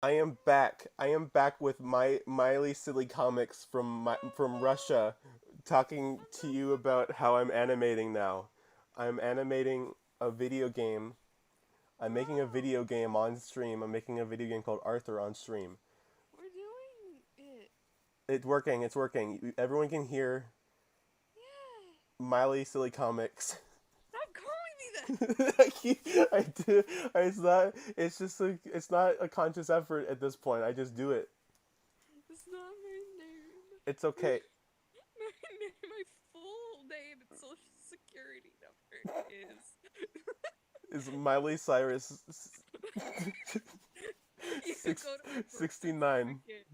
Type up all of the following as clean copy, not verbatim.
I am back. I am back with my MYSILLYCOMICS from Russia, talking to you about how I'm animating now. I'm animating a video game. I'm making a Wow, video game on stream. I'm making a video game called Arthur on stream. we're doing it. It's working. It's working. Everyone can hear Yeah. MYSILLYCOMICS. Stop calling me that. I do. It's not. It's just like it's not a conscious effort at this point. I just do it. It's not my name. It's okay. My name, my full name and social security number is. Is Miley Cyrus You six, go to my birth 69. certificate.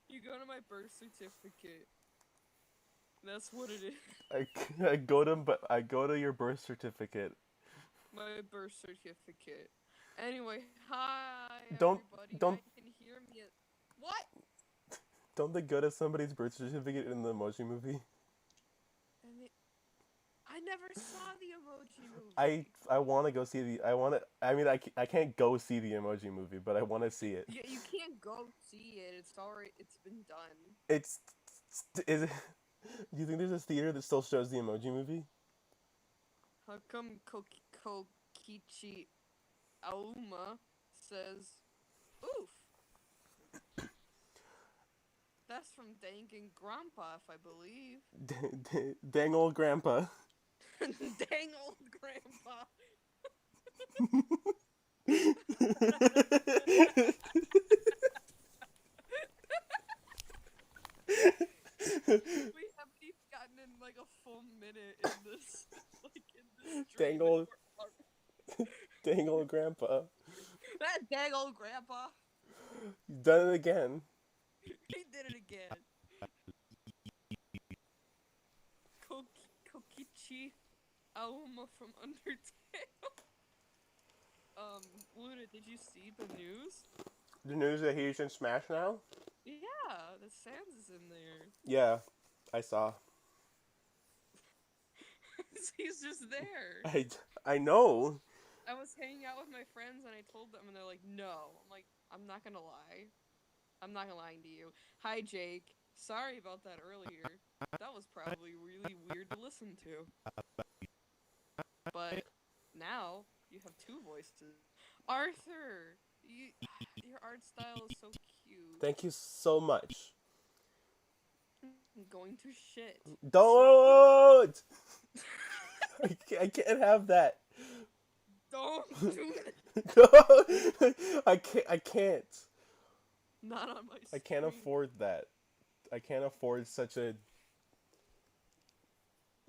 You go to my birth certificate. That's what it is. I go to your birth certificate. My birth certificate. Anyway, hi Don't everybody. Now don't you can hear me. What? don't they go to somebody's birth certificate in the Emoji Movie? And it, I never saw the Emoji I Movie. I want to go see the I want to I mean I can't go see the Emoji Movie, but I want to see it. You can't go see it. It's already it's been done. It's is it, do you think there's a theater that still shows the Emoji Movie? How come Kokichi Auma says, "Oof"? That's from Dangin' Grandpa, if I believe. Dang old grandpa. Dang old Grandpa. We haven't even gotten in like a full minute in this, like in this Dang stream, and old dang old grandpa. that dang old Grandpa. You've done it again. He did it again. Kokichi Auma from Undertale. Luna, did you see the news? The news that he's in Smash now? Yeah, the Sans is in there. Yeah, I saw. He's just there. I, I know. I was hanging out with my friends and I told them, and they're like, "No." I'm like, "I'm not gonna lie. I'm not gonna lie to you." Hi, Jake. Sorry about that earlier. That was probably really weird to listen to. But now you have two voices. Arthur, your art style is so cute. Thank you so much. I'm going to shit. So Don't! I can't have that. don't do it. I can't. I can't. Not on my I can't stream. afford that. I can't afford such a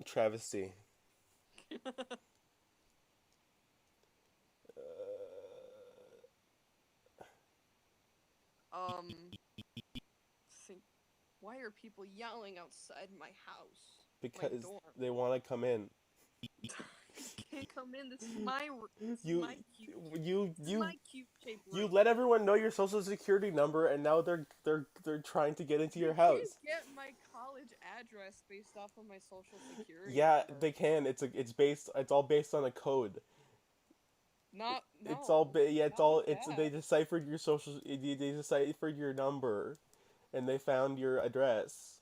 travesty. um, think, why are people yelling outside my house? My Because dorm. they want to come in. Can't come in. This is my. This is You, my cute. you, This is you, my cute shaped you room. let everyone know your social security number, and now they're trying to get into You your can't house. get my college address based off of my social security Yeah, number. they can. It's all based on a code. Not It's all no, yeah. It's not all like it's they that. deciphered your social. They deciphered your number, and they found your address.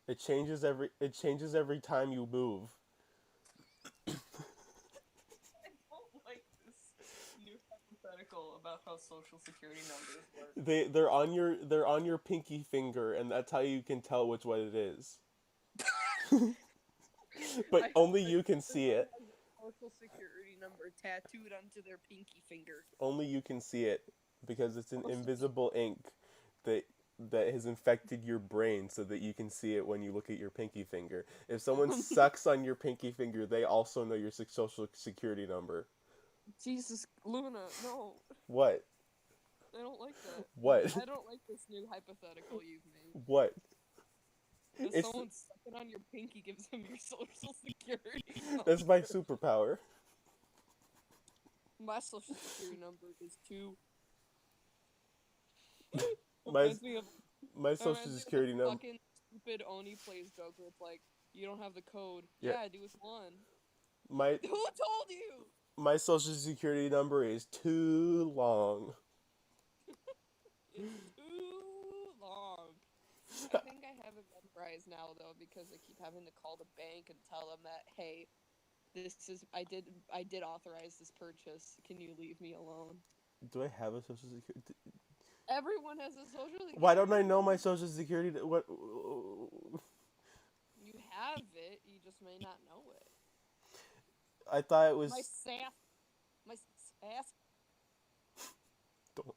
It changes every time you move. I don't like this new hypothetical about how social security numbers work. They're on your pinky finger, and that's how you can tell which one it is. But I hope only that you can see everyone it. has their social security number tattooed onto their pinky finger. Only you can see it because it's an Also, invisible ink that has infected your brain so that you can see it when you look at your pinky finger. If someone sucks on your pinky finger, they also know your social security number. Jesus, Luna, no, What? I don't like that. What? I don't like this new hypothetical you've made. What? If It's someone sucking on your pinky gives them your social security that's my number. superpower. My social security number is two. My Reminds me of my It social reminds me of the security number. fucking stupid Oni plays joke where it's like, you don't have the code. Yeah, Yeah, I do with one. my Who told you? my social security number is too long. memorized now though because I keep having to call the bank and tell them that, hey, this is I did authorize this purchase. Can you leave me alone? Do I have a social security? Everyone has a social Why don't security I know number. my social security? What? You have it, you just may not know it. I thought it My was. sass, my sass. Don't.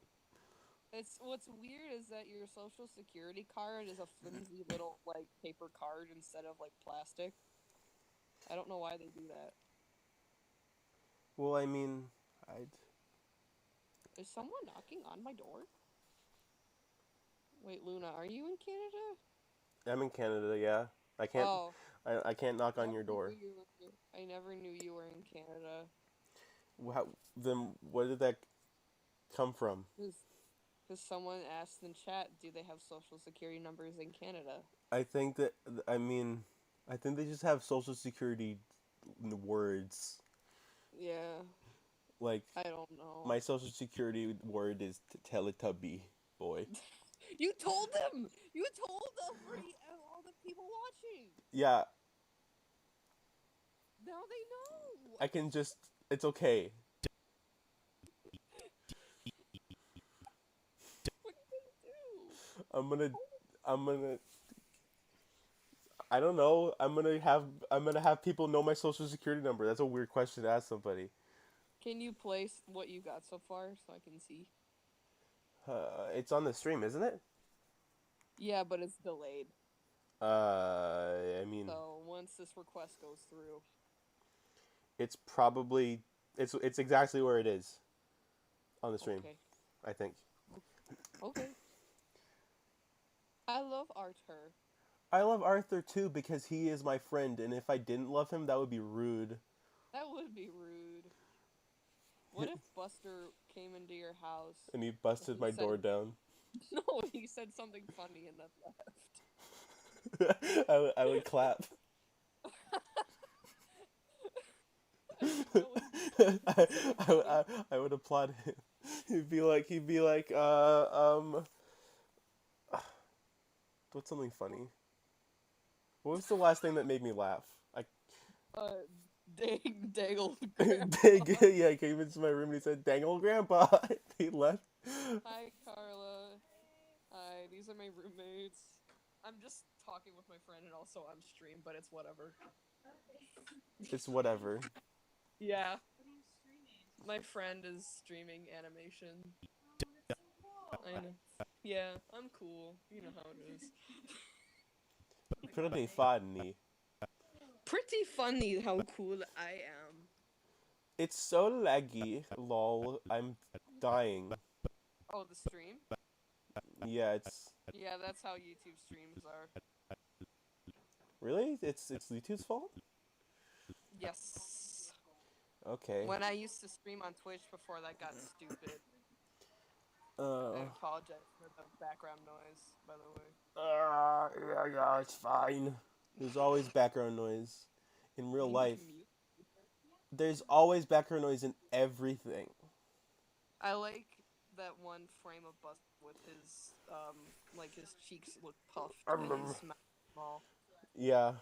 It's what's weird is that your social security card is a flimsy little like paper card instead of like plastic. I don't know why they do that. Well, I mean, I. Is someone knocking on my door? Wait, Luna, are you in Canada? I'm in Canada. Yeah, I can't. Oh, I can't knock on your never knew door. you were. I never knew you were in Canada. How, then where did that come from? Because someone asked in chat, do they have social security numbers in Canada? I think that I mean, I think they just have social security words. Yeah, Like I don't know. my social security word is Teletubby boy. You told them. You told all the people watching. Yeah, Now they know. I can just. It's okay. What did they do? I'm gonna. I'm gonna. I don't know. I'm gonna have people know my social security number. That's a weird question to ask somebody. Can you place what you got so far so I can see? It's on the stream, isn't it? Yeah, but it's delayed. I mean, So once this request goes through. it's probably it's exactly where it is on the stream. Okay. I think. Okay. I love Arthur. I love Arthur too because he is my friend, and if I didn't love him, that would be rude. That would be rude. What if Buster came into your house And he and busted he my said door down. no, he said something funny and then left. I would clap. I didn't know I, he said I, funny. I, I would applaud him. He'd be like, what's something funny? What was the last thing that made me laugh? I Dangled grandpa. yeah, he came into my room and he said, "Dang old grandpa." He left. Hi, Carla. Hi, these are my roommates. I'm just talking with my friend and also on stream, but it's whatever. It's whatever. Yeah. My friend is streaming animation. I know. Yeah, I'm cool. You know how it is. Pretty funny. Pretty funny how cool I am. It's so laggy. Lol. I'm dying. Oh, the stream? Yeah, it's Yeah, that's how YouTube streams are. really. It's YouTube's fault. Yes. Okay. When I used to stream on Twitch before that got stupid. I apologize for the background noise, by the way. Yeah, it's fine. There's always background noise in real Maybe you life. can mute. There's always background noise in everything. I like that one frame of Buster with his like his cheeks look puffed and his mouth small. Yeah.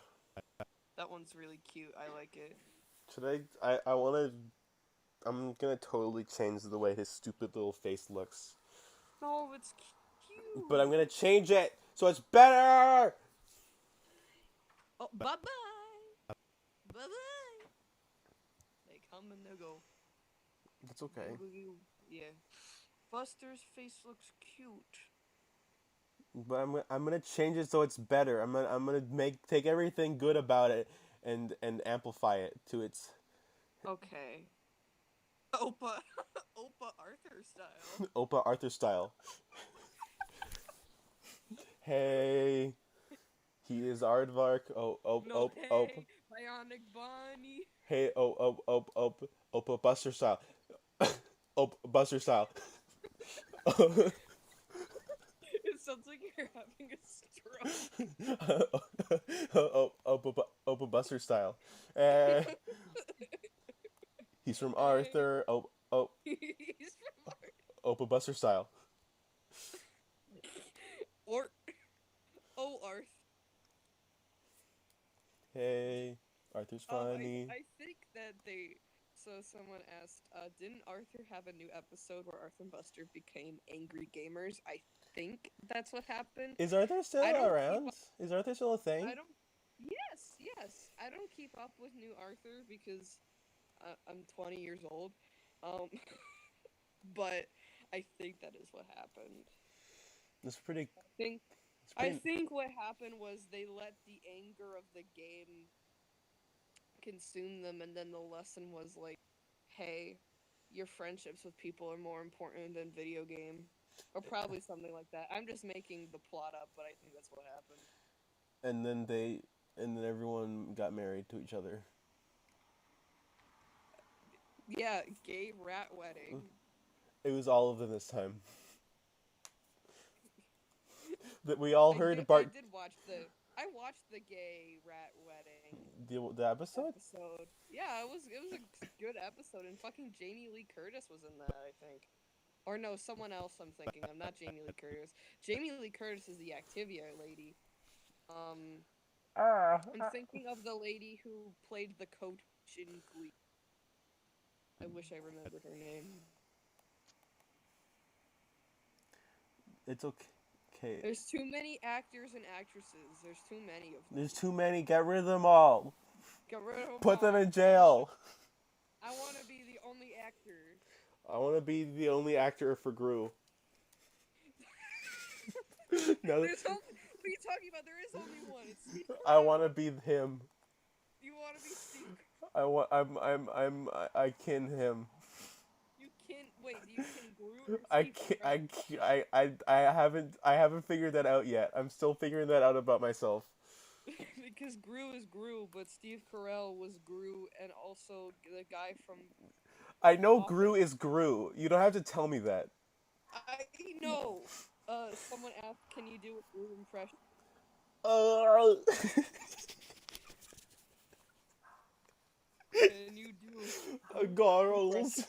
That one's really cute. I like it. Should I wanna. I'm gonna totally change the way his stupid little face looks. No, it's cute. But I'm gonna change it so it's better! Oh, bye bye. Bye bye. They come and they go. It's okay. Yeah. Buster's face looks cute. But I'm gonna change it so it's better. I'm gonna take everything good about it and amplify it to its Okay. Opa Arthur style. Opa Arthur style. Hey, he is Aardvark. No, hey, Bionic Bonnie. Hey, Opa Buster style. Opa Buster style. It sounds like you're having a stroke. Opa Buster style. He's from Hey. Arthur. He's from Opa Buster style. Or Oh Arth. Arthur's funny. I think that they. So someone asked, didn't Arthur have a new episode where Arthur and Buster became angry gamers? I think that's what happened. Is Arthur still I don't keep around? Is Arthur still a thing? I don't. Yes, yes. I don't keep up with new Arthur because I'm 20 years old. Um, but I think that is what happened. It's pretty. I think what happened was they let the anger of the game consume them, and then the lesson was like, hey, your friendships with people are more important than video game. Or probably something like that. I'm just making the plot up, but I think that's what happened. And then everyone got married to each other. Yeah, gay rat wedding. It was all of them this time. That we all heard Bart. I watched the gay rat wedding. The episode? Yeah, it was a good episode, and fucking Jamie Lee Curtis was in that, I think. Or no, someone else I'm thinking of, not Jamie Lee Curtis. Jamie Lee Curtis is the Activia lady. I'm thinking of the lady who played the coach in Glee. I wish I remembered her name. It's okay. There's too many actors and actresses. There's too many of them. There's too many. Get rid of them all. Get rid of them Put all. them in jail. I want to be the only actor. I want to be the only actor for Gru. No. What are you talking about? There is only one. It's Steve. I want to be him. You want to be Steve? I kin him. You kin. Wait, you kin Gru? I haven't figured that out yet. I'm still figuring that out about myself. Because Gru is Gru, but Steve Carell was Gru, and also the guy from. I know Gru is Gru. You don't have to tell me that. I know. Someone asked, "Can you do a Gru impression?" Can you do girls?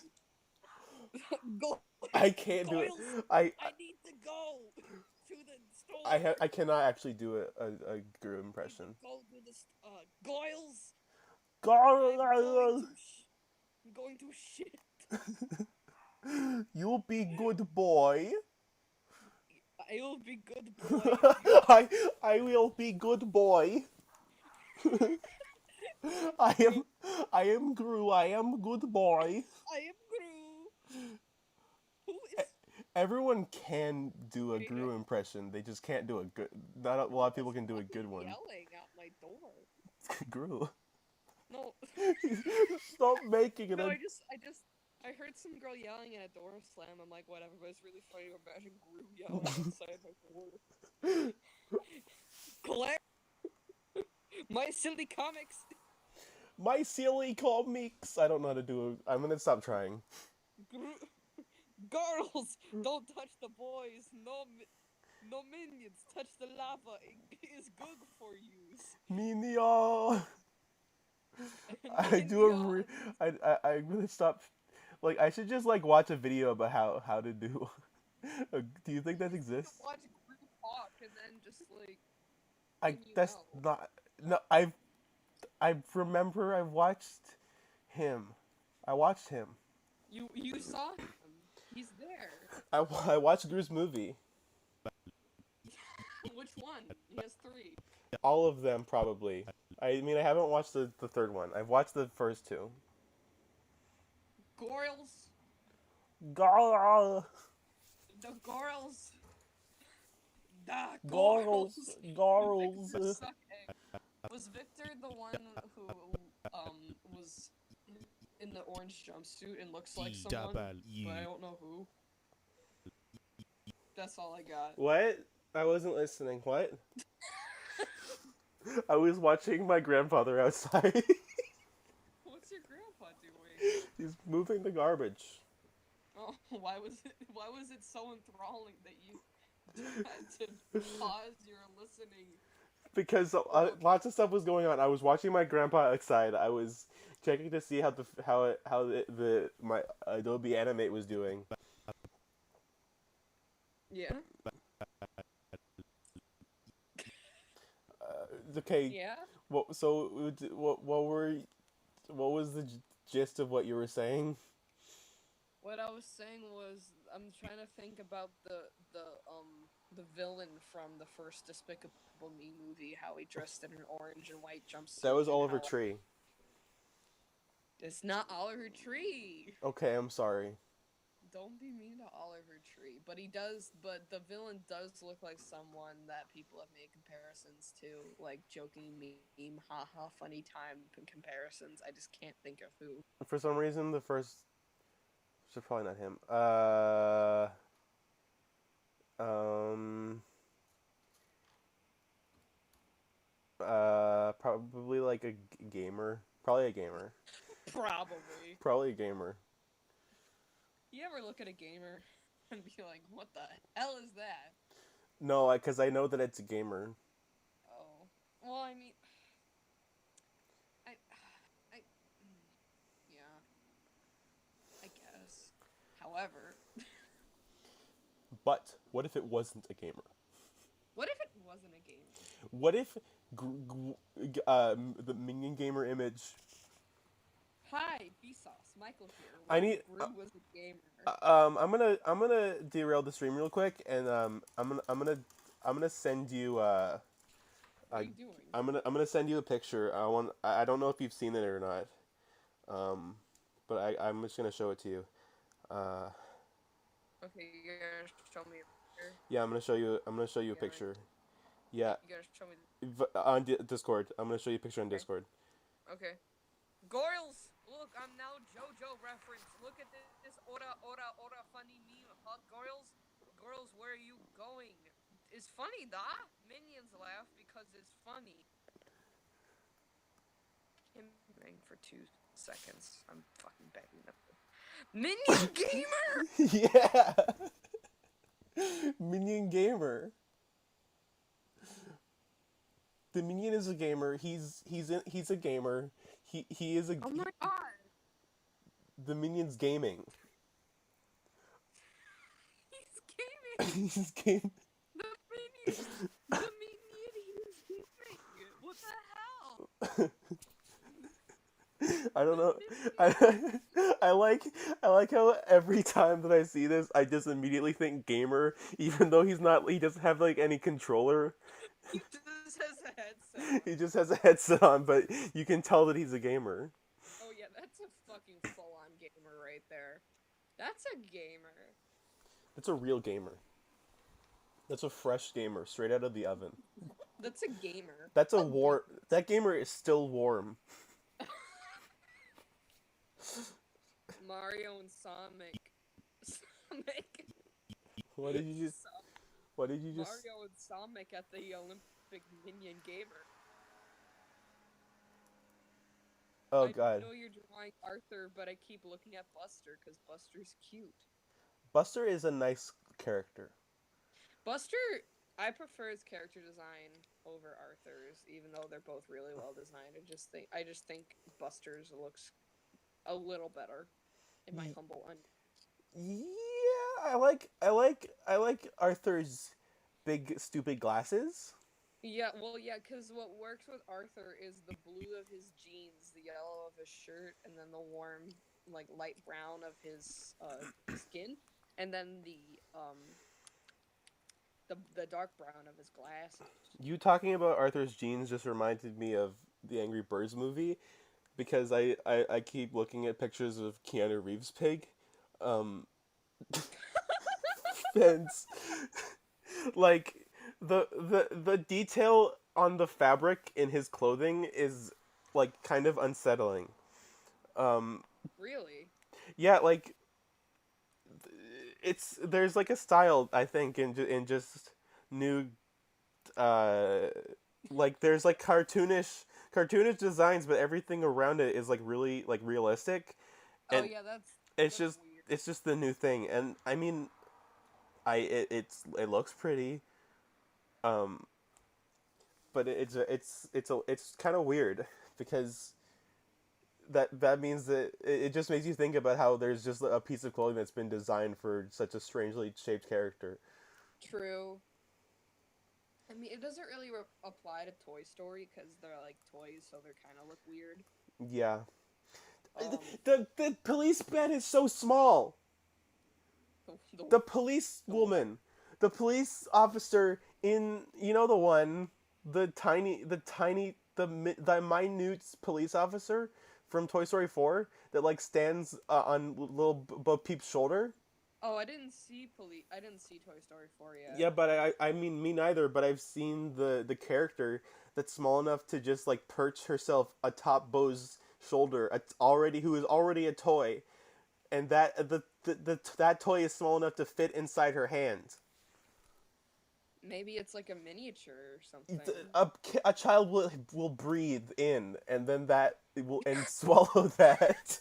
Go. I can't do it. I need to go to the store. I cannot actually do a Gru impression. Go to the Goyles. Girls. I'm going to shit. You'll be good boy. I will be good boy. I will be good boy. I am Gru. I am good boy. I am Gru. Who is? Everyone can do a Gru impression. They just can't do a good. Not a lot of people can do a good one. Yelling out my door. Gru. No. Stop making it. No, I heard some girl yelling at a door slam. I'm like, whatever, but it's really funny to imagine Gru yelling outside my door. Claire! MYSILLYCOMICS! MYSILLYCOMICS! I don't know how to do it. I'm gonna stop trying. Girls! Don't touch the boys! No minions! Touch the lava! It is good for you! Minion! I really stopped. Like, I should just, like, watch a video about how to do... Do you think that exists? Watch Gru talk and then just, like... No, I remember I watched him. I watched him. You saw him. He's there. I watched Gru's movie. Which one? He has 3. All of them, probably. I mean, I haven't watched the third one. I've watched the first 2. Gorls. Girl. The girls. The Girls. girls. Was Victor the one who was in the orange jumpsuit and looks like someone, but I don't know who? That's all I got. What? I wasn't listening. What? I was watching my grandfather outside. What's your grandpa doing? He's moving the garbage. Oh, why was it so enthralling that you had to pause your listening? Because lots of stuff was going on. I was watching my grandpa outside. I was checking to see how my Adobe Animate was doing. Yeah. Okay. Yeah. what was the gist of what you were saying? What I was saying was I'm trying to think about the villain from the first Despicable Me movie, how he dressed in an orange and white That was jumpsuit, and Oliver how like, Tree. it's not Oliver Tree. Okay, I'm sorry. Don't be mean to Oliver Tree, but he does. But the villain does look like someone that people have made comparisons to, like joking meme, haha, funny time comparisons. I just can't think of who. For some reason, the first should probably not him. Um, probably like a gamer. Probably a gamer. Probably. Probably a gamer. You ever look at a gamer and be like, "What the hell is that?" No, because I know that it's a gamer. Oh, well, I mean, I, I, yeah, I guess. However, But what if it wasn't a gamer? what if it wasn't a gamer? What if the minion gamer image? Hi, Vsauce, Michael here. I What need. if Gru was a gamer? I'm gonna derail the stream real quick, and I'm gonna send you What are you doing? I'm gonna send you a picture. I don't know if you've seen it or not. But I'm just gonna show it to you. Uh, Okay, you gotta show me a picture. yeah, I'm gonna show you a Yeah, picture. Yeah, you gotta show me. on Discord. I'm gonna show you a picture on Okay. Discord. Okay. Goyles, look, I'm now JoJo reference. Look at this ora funny meme. Huh, Goyles? Goyles, where are you going? It's funny, da? Minions laugh because it's funny. Him for 2 seconds. I'm fucking begging them. Minion gamer. Yeah, minion gamer. The minion is a gamer. He's a gamer. He is a. Oh my god. The minion's gaming. He's gaming. He's game. The minion is gaming. What the hell? I don't know. I, I like how every time that I see this, I just immediately think gamer, even though he's not. He doesn't have like any controller. He just has a headset. He just has a headset on, but you can tell that he's a gamer. Oh yeah, that's a fucking full-on gamer right there. That's a gamer. That's a real gamer. That's a fresh gamer, straight out of the oven. That's a gamer. That's a war. That gamer is still warm. Mario and Sonic. Sonic. What did you just? What did you just? Mario and Sonic at the Olympic Minion Gamer. Oh I god. know you're drawing Arthur, but I keep looking at Buster because Buster's cute. Buster is a nice character. Buster, I prefer his character design over Arthur's, even though they're both really well designed. I just think Buster's looks a little better, in my humble Yeah, I like Arthur's big stupid glasses. Yeah, well, yeah, because what works with Arthur is the blue of his jeans, the yellow of his shirt, and then the warm, like, light brown of his skin, and then the dark brown of his glasses. You talking about Arthur's jeans just reminded me of the Angry Birds movie, because I keep looking at pictures of Keanu Reeves' pig. And like the detail on the fabric in his clothing is like kind of unsettling. Really? Yeah, like there's like a style I think in just new like there's like cartoonish designs, but everything around it is like really like realistic. And Oh yeah, that's weird. it's just the new thing, and I mean, it looks pretty, but it's kind of weird because that means that it just makes you think about how there's just a piece of clothing that's been designed for such a strangely shaped character. True. I mean, it doesn't really apply to Toy Story because they're like toys, so they kind of look weird. Yeah. Um, The police bed is so small. the The police the what? woman, the police officer in, you know, the one, the minute police officer from Toy Story 4 that like stands on little Bo Peep's shoulder. Oh, I didn't see Toy Story 4 yet. Yeah, but I mean me neither, but I've seen the character that's small enough to just like perch herself atop Bo's shoulder, who is already a toy, and that toy is small enough to fit inside her hand. Maybe it's like a miniature or something. A child will breathe in, and then that will and swallow that.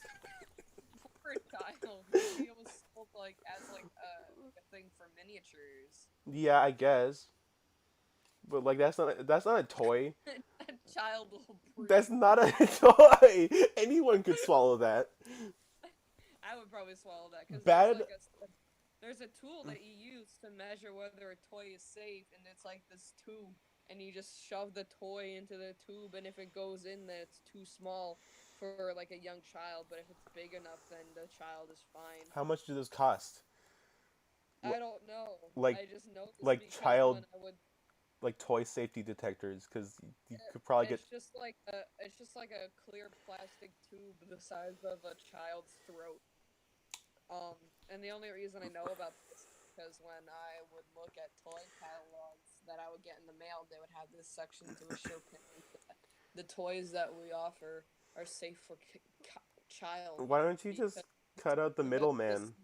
For a child, maybe it was sold like as like a thing for miniatures. Yeah, I guess, but like that's not a toy. A child will That's breathe. not a toy. Anyone could swallow that. I would probably swallow that because Bad. there's a tool that you use to measure whether a toy is safe, and it's like this tube, and you just shove the toy into the tube, and if it goes in there, it's too small for like a young child, but if it's big enough, then the child is fine. How much do those cost? I don't know. Like I just know this like because child when I would, like toy safety detectors, because you could probably get. it's just like a clear plastic tube the size of a child's throat. And the only reason I know about this is because when I would look at toy catalogs that I would get in the mail, they would have this section to show parents that the toys that we offer are safe for child Why don't you just because cut out the this middleman?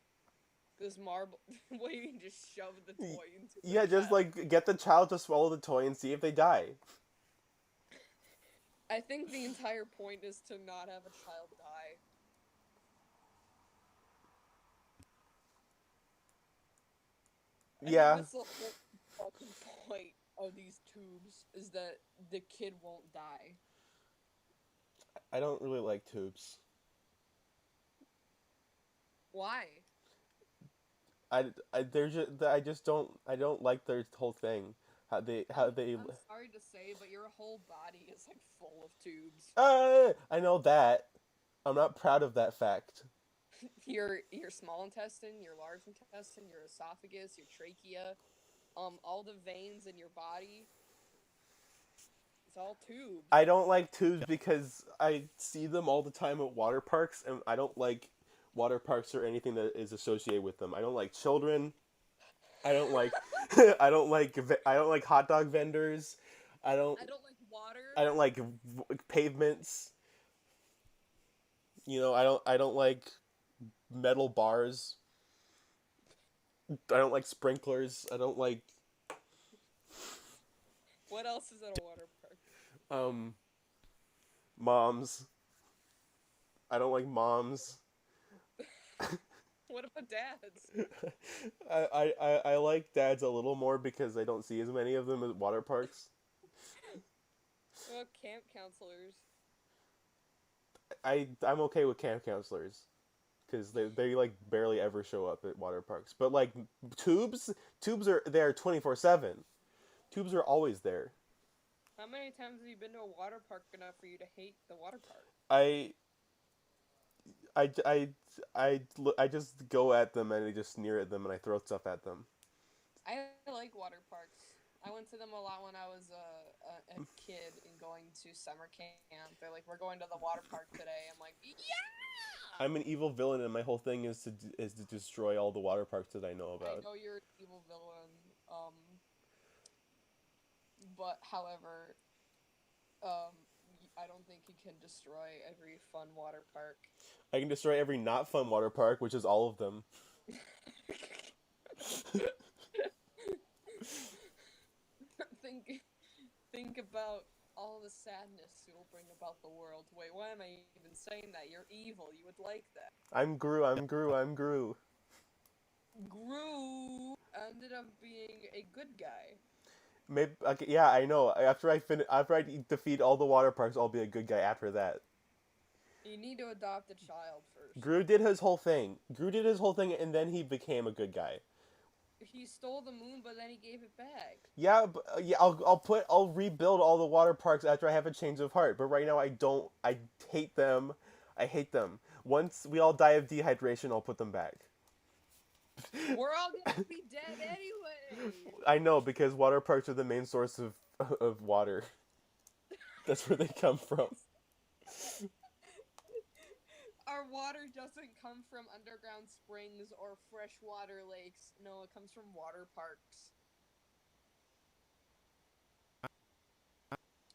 this marble way you can just shove the toy into the Yeah, just child. like get the child to swallow the toy and see if they die. I think the entire point is to not have a child die. I think Yeah, that's the whole fucking point of these tubes is that the kid won't die. I don't really like tubes. Why? I just don't like their whole thing. How they I'm sorry to say, but your whole body is like full of tubes. I know that. I'm not proud of that fact. Your small intestine, your large intestine, your esophagus, your trachea, all the veins in your body. It's all tubes. I don't like tubes because I see them all the time at water parks, and I don't like water parks or anything that is associated with them. I don't like children. I don't like I don't like hot dog vendors. I don't I don't like water. I don't like pavements. You know, I don't like metal bars. I don't like sprinklers. I don't like What else is at a water park? um moms. I don't like moms. What about dads? I like dads a little more because I don't see as many of them at water parks. What about camp counselors? I'm okay with camp counselors because they like barely ever show up at water parks. But like tubes are there 24/7. Tubes are always there. How many times have you been to a water park enough for you to hate the water park? I I, I, I just go at them and I just sneer at them and I throw stuff at them. I like water parks. I went to them a lot when I was a kid and going to summer camp. They're like, we're going to the water park today. I'm like, yeah! I'm an evil villain and my whole thing is to destroy all the water parks that I know I about. know you're an evil villain. But however, I don't think you can destroy every fun water park. I can destroy every not fun water park, which is all of them. think think about all the sadness you will bring about the world. Wait, why am I even saying that? You're evil. You would like that. I'm Gru, I'm Gru, I'm Gru. Gru ended up being a good guy. Maybe okay, yeah, I know. After I defeat all the water parks, I'll be a good guy after that. You need to adopt a child first. Gru did his whole thing. Gru did his whole thing, and then he became a good guy. he stole the moon, but then he gave it back. Yeah, but, yeah. I'll rebuild all the water parks after I have a change of heart. But right now I don't. I hate them. I hate them. Once we all die of dehydration, I'll put them back. We're all gonna be dead anyway. I know because water parks are the main source of water. That's where they come from. Our water doesn't come from underground springs or freshwater lakes. No, it comes from water parks.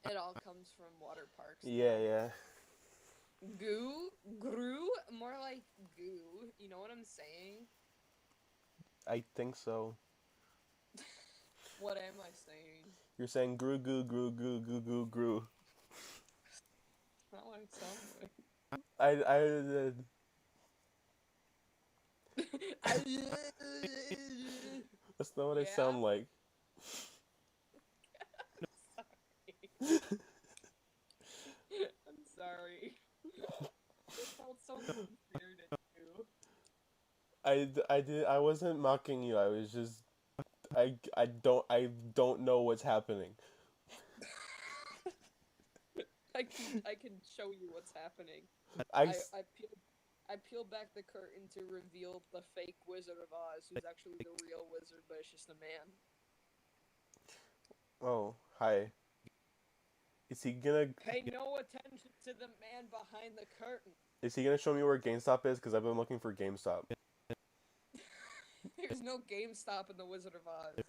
It all comes from water parks. Yeah. Grew? More like goo. You know what I'm saying? I think so. What am I saying? You're saying grew. Not what it sounds like. That's not what I sound like. I'm sorry. It felt so weird at you. I wasn't mocking you. I was just I don't know what's happening. I can show you what's happening. I I peeled back the curtain to reveal the fake Wizard of Oz, who's actually the real wizard, but it's just a man. Oh, hi. Is he gonna Pay no attention to the man behind the curtain. Is he gonna show me where GameStop is? Because I've been looking for GameStop. There's no GameStop in the Wizard of Oz.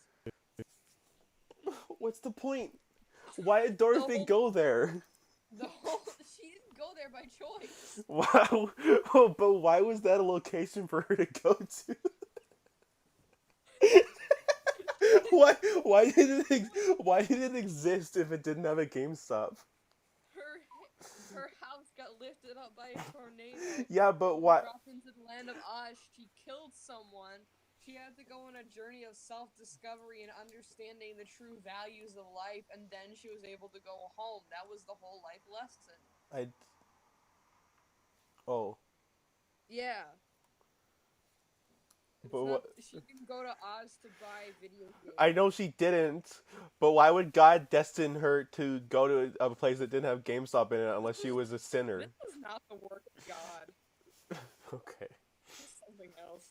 What's the point? Why did Dorothy go there? She didn't go there by choice. Wow. Oh, but why was that a location for her to go to? Why did it exist if it didn't have a GameStop? Her house got lifted up by a tornado. Yeah, but why? Dropped into the land of Oz. She killed someone. She had to go on a journey of self-discovery and understanding the true values of life, and then she was able to go home. That was the whole life lesson. Oh. Yeah. But she didn't go to Oz to buy video games. I know she didn't, but why would God destine her to go to a place that didn't have GameStop in it unless she was a sinner? This is not the work of God. Okay. It's something else.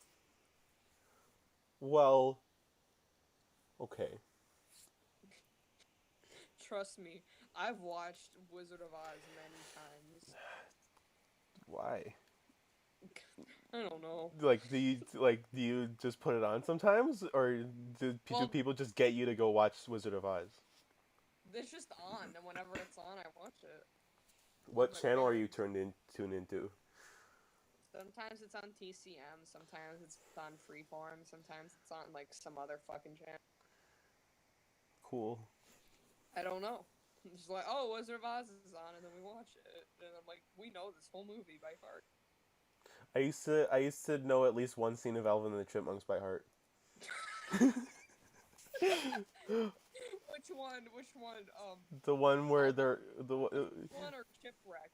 Well, okay. Trust me, I've watched Wizard of Oz many times. Why? I don't know. Do you just put it on sometimes, or do people just get you to go watch Wizard of Oz? It's just on, and whenever it's on, I watch it. What channel are you tuned into? Sometimes it's on TCM, sometimes it's on Freeform, sometimes it's on like some other fucking channel. Cool. I don't know. I'm just like, oh, Wizard of Oz is on, and then we watch it, and I'm like, we know this whole movie by heart. I used to know at least one scene of Alvin and the Chipmunks by heart. Which one? The one where they're one or Shipwreck?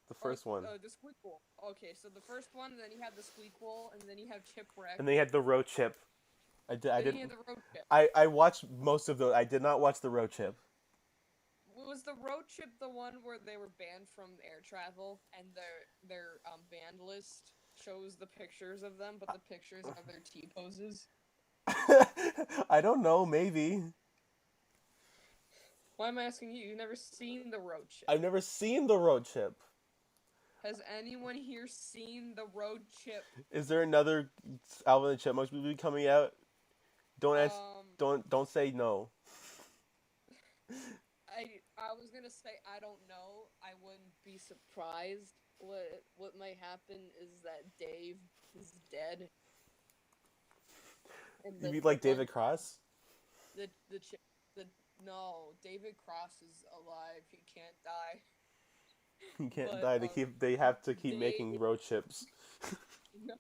The first one. The Squeakquel. Okay, so the first one, and then you have the Squeakquel, and then you have Chipwreck. And they had the Road Chip. I didn't. You had the Road Chip. I watched most of those. I did not watch the Road Chip. Was the Road Chip the one where they were banned from air travel, and their banned list shows the pictures of them, but the pictures are their T-poses? I don't know, maybe. Why am I asking you? You've never seen the Road Chip. I've never seen the Road Chip. Has anyone here seen the Road Chip? Is there another Alvin and the Chipmunks movie coming out? Don't ask. Don't say no. I was gonna say I don't know. I wouldn't be surprised. What might happen is that Dave is dead. You mean like David Cross? No, David Cross is alive. He can't die. He can't die. They have to keep making road chips. No,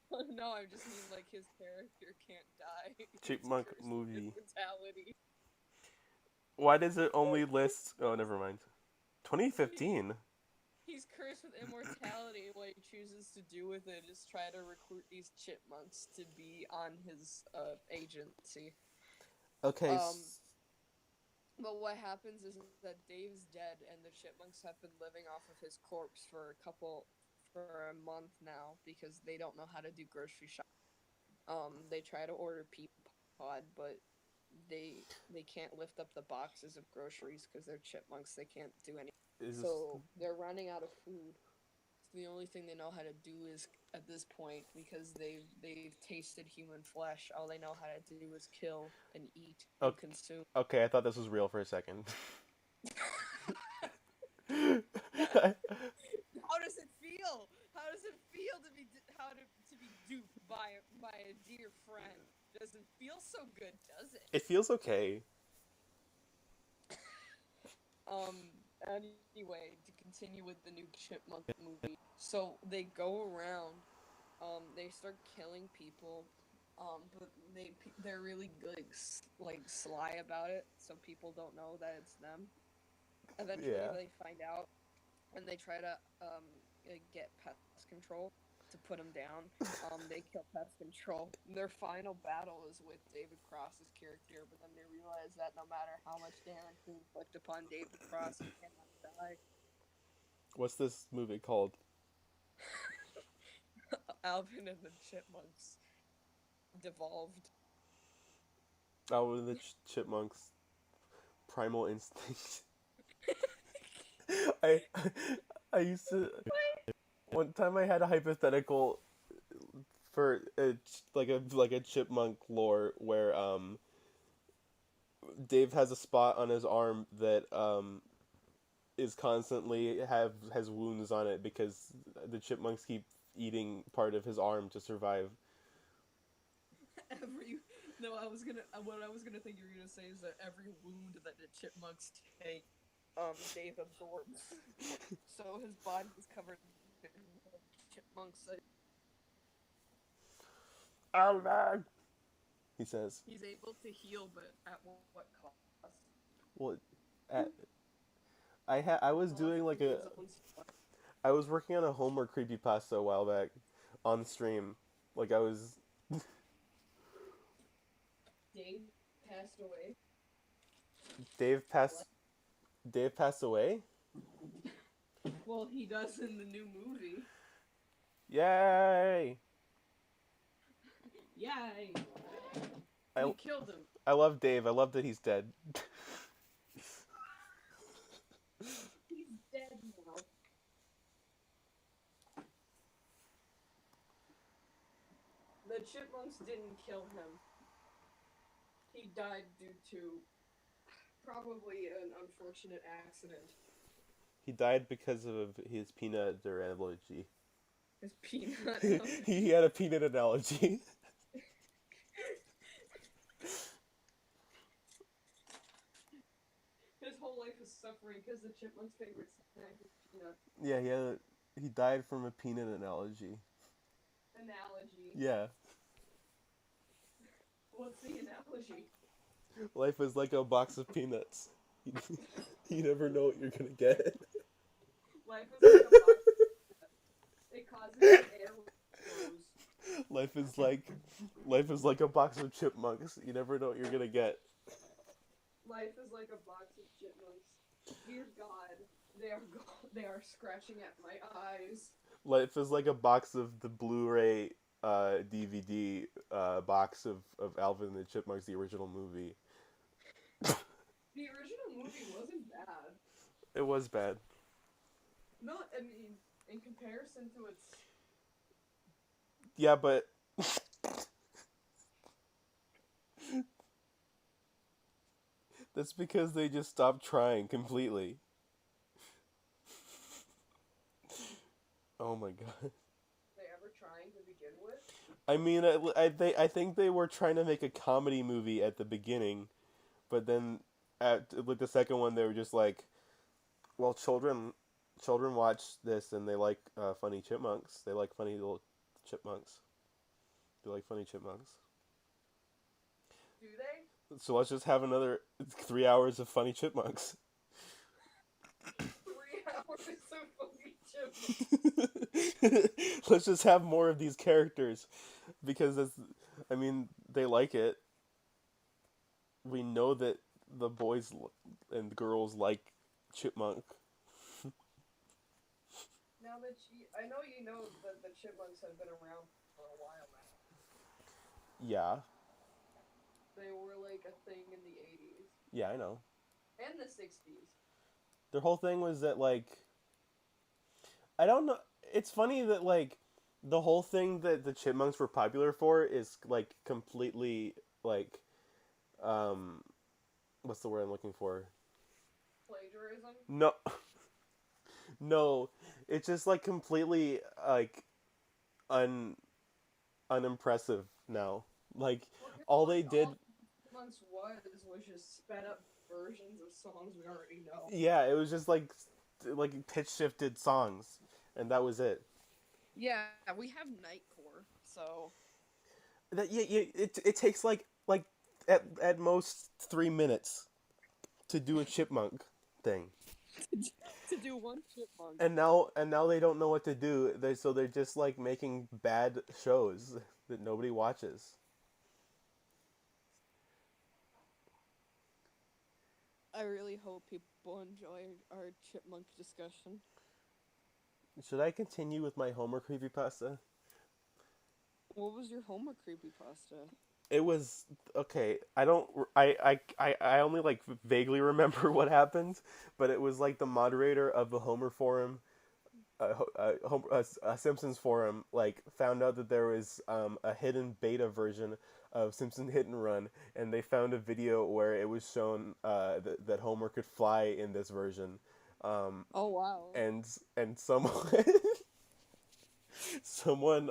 I just mean like his character can't die. Chipmunk movie. Brutality. Why does it only list? Oh, never mind. 2015. He's cursed with immortality, and what he chooses to do with it is try to recruit these chipmunks to be on his agency. Okay. But what happens is that Dave's dead, and the chipmunks have been living off of his corpse for a month now because they don't know how to do grocery shopping. They try to order Pizza Pod, but they can't lift up the boxes of groceries because they're chipmunks. They can't do anything. Is this... So they're running out of food. So the only thing they know how to do is at this point, because they've tasted human flesh, all they know how to do is kill and eat and Okay. consume. Okay, I thought this was real for a second. How does it feel? How does it feel to be duped by a dear friend? Doesn't feel so good, does it? It feels okay. Anyway, to continue with the new Chipmunk movie, so they go around, they start killing people, but they're really good, like sly about it, so people don't know that it's them. Eventually, Yeah. they find out, and they try to get pest control to put him down. They kill pest control. Their final battle is with David Cross's character, but then they realize that no matter how much damage we inflict upon David Cross, he cannot die. What's this movie called? Alvin and the Chipmunks devolved. Alvin and the Chipmunks. Primal Instinct. I I used to... One time I had a hypothetical for like a chipmunk lore where Dave has a spot on his arm that is constantly has wounds on it because the chipmunks keep eating part of his arm to survive. What I was gonna think you were gonna say is that every wound that the chipmunks take, Dave absorbs. So his body is covered in chipmunks. Alvin, he says. He's able to heal, but at what cost? Well, I was doing like I was working on a homework creepypasta a while back on stream. Like I was... Dave passed away. Dave passed away? Well, he does in the new movie. Yay! Yay! You killed him. I love Dave. I love that he's dead. He's dead now. The chipmunks didn't kill him. He died due to probably an unfortunate accident. He died because of his peanut allergy. His peanut allergy? He had a peanut allergy. His whole life is suffering because the chipmunk's favorite snack is peanuts. Yeah, he died from a peanut allergy. Analogy. Yeah. What's the analogy? Life is like a box of peanuts. You never know what you're gonna get. Life is like a box of peanuts. It causes the air flows. Life is like a box of chipmunks. You never know what you're gonna get. Life is like a box of chipmunks. Dear God, they are scratching at my eyes. Life is like a box of the Blu-ray DVD box of Alvin and the Chipmunks, the original movie. The original movie wasn't bad. It was bad. No, I mean, in comparison to its... Yeah, but... That's because they just stopped trying completely. Oh my god. They ever trying to begin with? I mean, I think they were trying to make a comedy movie at the beginning, but then with the second one they were just like, well, children watch this and they like funny chipmunks. They like funny little chipmunks. They like funny chipmunks. Do they? So let's just have another 3 hours of funny chipmunks. 3 hours We're so fucking chipmunks. Let's just have more of these characters because I mean, they like it. We know that the boys and girls like Chipmunk. Now that I know you know that the chipmunks have been around for a while now. Yeah, They were like a thing in the 80s yeah, I know. and the 60s. Their whole thing was that I don't know. It's funny that the whole thing that the Chipmunks were popular for is completely like um what's the word I'm looking for? Plagiarism? No, no. It's just completely un unimpressive now. All they did. All chipmunks was just sped up versions of songs we already know. Yeah, it was just pitch shifted songs, and that was it. Yeah, we have Nightcore, so It takes at most 3 minutes to do a chipmunk thing. to do one chipmunk. And now they don't know what to do. They're just making bad shows that nobody watches. I really hope people enjoy our chipmunk discussion. Should I continue with my Homer creepypasta? What was your Homer creepypasta? It was okay. I only vaguely remember what happened, but it was the moderator of the Homer forum, Simpsons forum, found out that there was a hidden beta version of Simpson Hit and Run, and they found a video where it was shown that Homer could fly in this version. Oh wow! And someone someone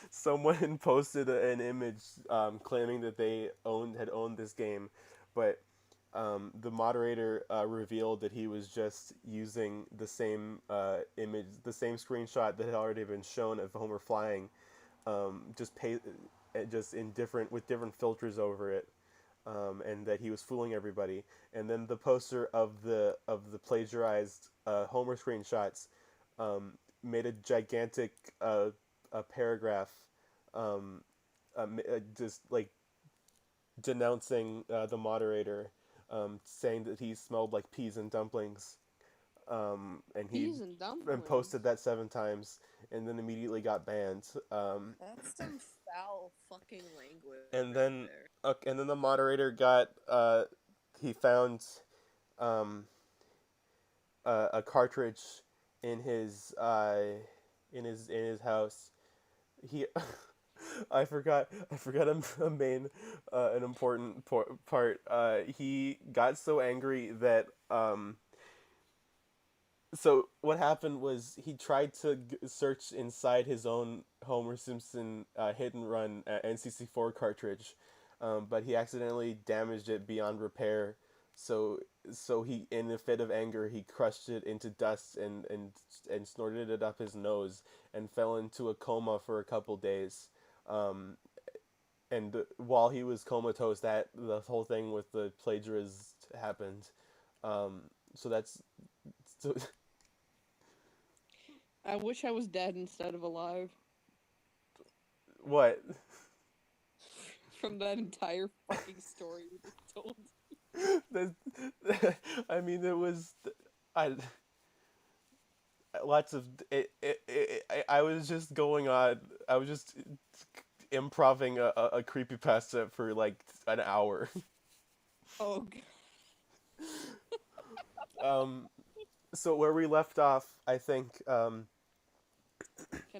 someone posted an image claiming that they had owned this game, but the moderator revealed that he was just using the same image, the same screenshot that had already been shown of Homer flying, just in different filters over it, and that he was fooling everybody. And then the poster of the plagiarized Homer screenshots made a gigantic a paragraph, just denouncing the moderator, saying that he smelled like peas and dumplings, and Peas and dumplings. and posted that 7 times, and then immediately got banned. That's some foul fucking language. And then and then the moderator got he found a cartridge in his house. He I forgot an important part. He got so angry that so what happened was he tried to search inside his own Homer Simpson Hit and Run N64 cartridge, but he accidentally damaged it beyond repair. So he, in a fit of anger, he crushed it into dust and snorted it up his nose and fell into a coma for a couple days. And while he was comatose, the whole thing with the plagiarist happened. So that's so. I wish I was dead instead of alive. What? From that entire fucking story you just told. I mean, it was, I, lots of I was just going on. I was just improving a creepypasta for an hour. Oh God. So where we left off, I think. Can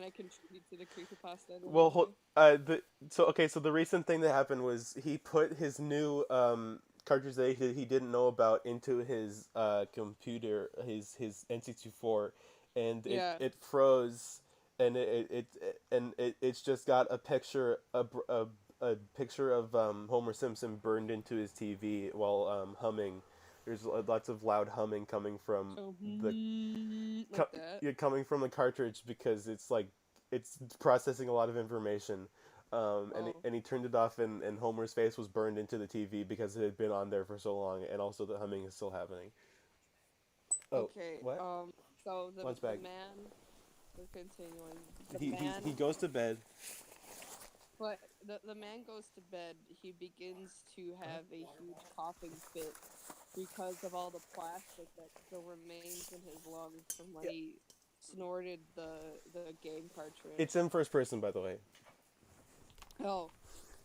I contribute to the creepypasta? Well, so the recent thing that happened was he put his new cartridge that he didn't know about into his computer, his N64, and it froze, and it's just got a picture a picture of Homer Simpson burned into his TV while humming. There's lots of loud humming coming from coming from the cartridge because it's processing a lot of information. And he turned it off, and Homer's face was burned into the TV because it had been on there for so long, and also the humming is still happening. Oh, Okay. what? So Lunch the bag. man. We're continuing. The He man, goes to bed. but the man goes to bed. He begins to have a huge coughing fit because of all the plastic that still remains in his lungs from when Yeah. he snorted the game It's cartridge. in first person, by the way. Oh,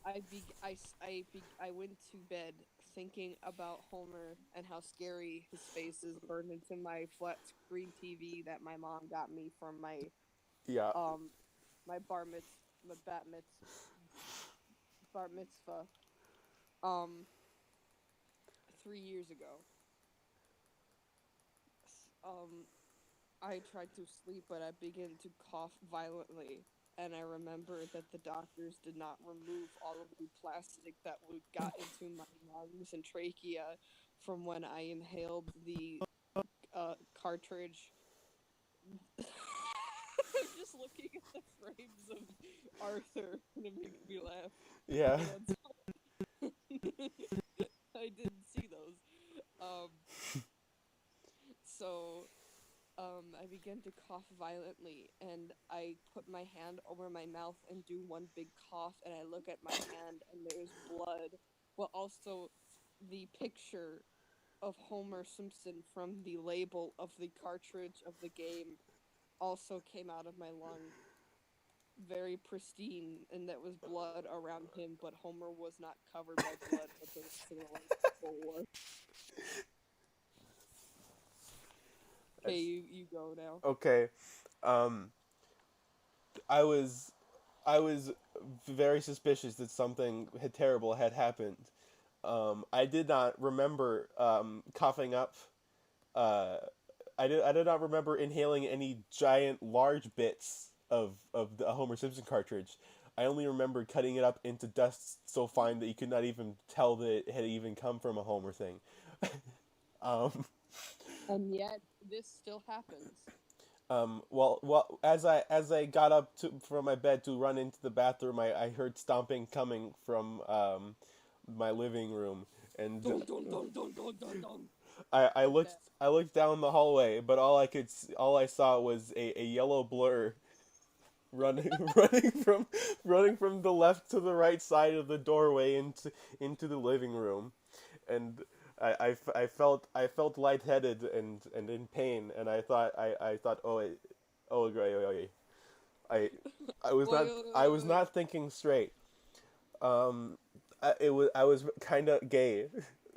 I went to bed thinking about Homer and how scary his face is burned into my flat screen TV that my mom got me from Yeah. um my my bar mitzvah 3 years ago. Um, I tried to sleep, but I began to cough violently. And I remember that the doctors did not remove all of the plastic that would got into my lungs and trachea from when I inhaled the cartridge. I'm just looking at the frames of Arthur and it makes me laugh. Yeah. And I didn't see those. Um, so I began to cough violently, and I put my hand over my mouth and do one big cough, and I look at my hand, and there's blood, but also the picture of Homer Simpson from the label of the cartridge of the game also came out of my lung, very pristine, and that was blood around him, but Homer was not covered by blood, but the rest of the lungs were. Okay, That's you go now. okay. Um, I was I was very suspicious that something terrible had happened. I did not remember coughing up. Uh, I did not remember inhaling any giant large bits of the Homer Simpson cartridge. I only remember cutting it up into dust so fine that you could not even tell that it had even come from a Homer thing. Um, And yet, this still happens. as I got up from my bed to run into the bathroom, I heard stomping coming from my living room, and Dun dun dun dun dun dun dun. Like that. I looked down the hallway, but all I saw was a yellow blur running running from the left to the right side of the doorway into the living room, and I felt lightheaded and in pain, and I thought, oh great, I Wait, wait, I wait, was wait. not thinking straight. I was kind of gay,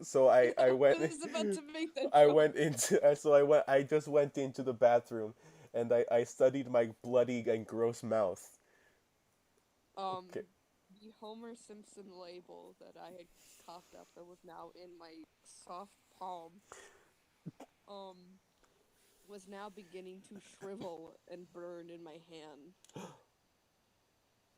so I I went was about to make that I joke. went into so I just went into the bathroom, and I studied my bloody and gross mouth. Okay. Um, the Homer Simpson label that I had coughed up that was now in my soft palm, um, was now beginning to shrivel and burn in my hand.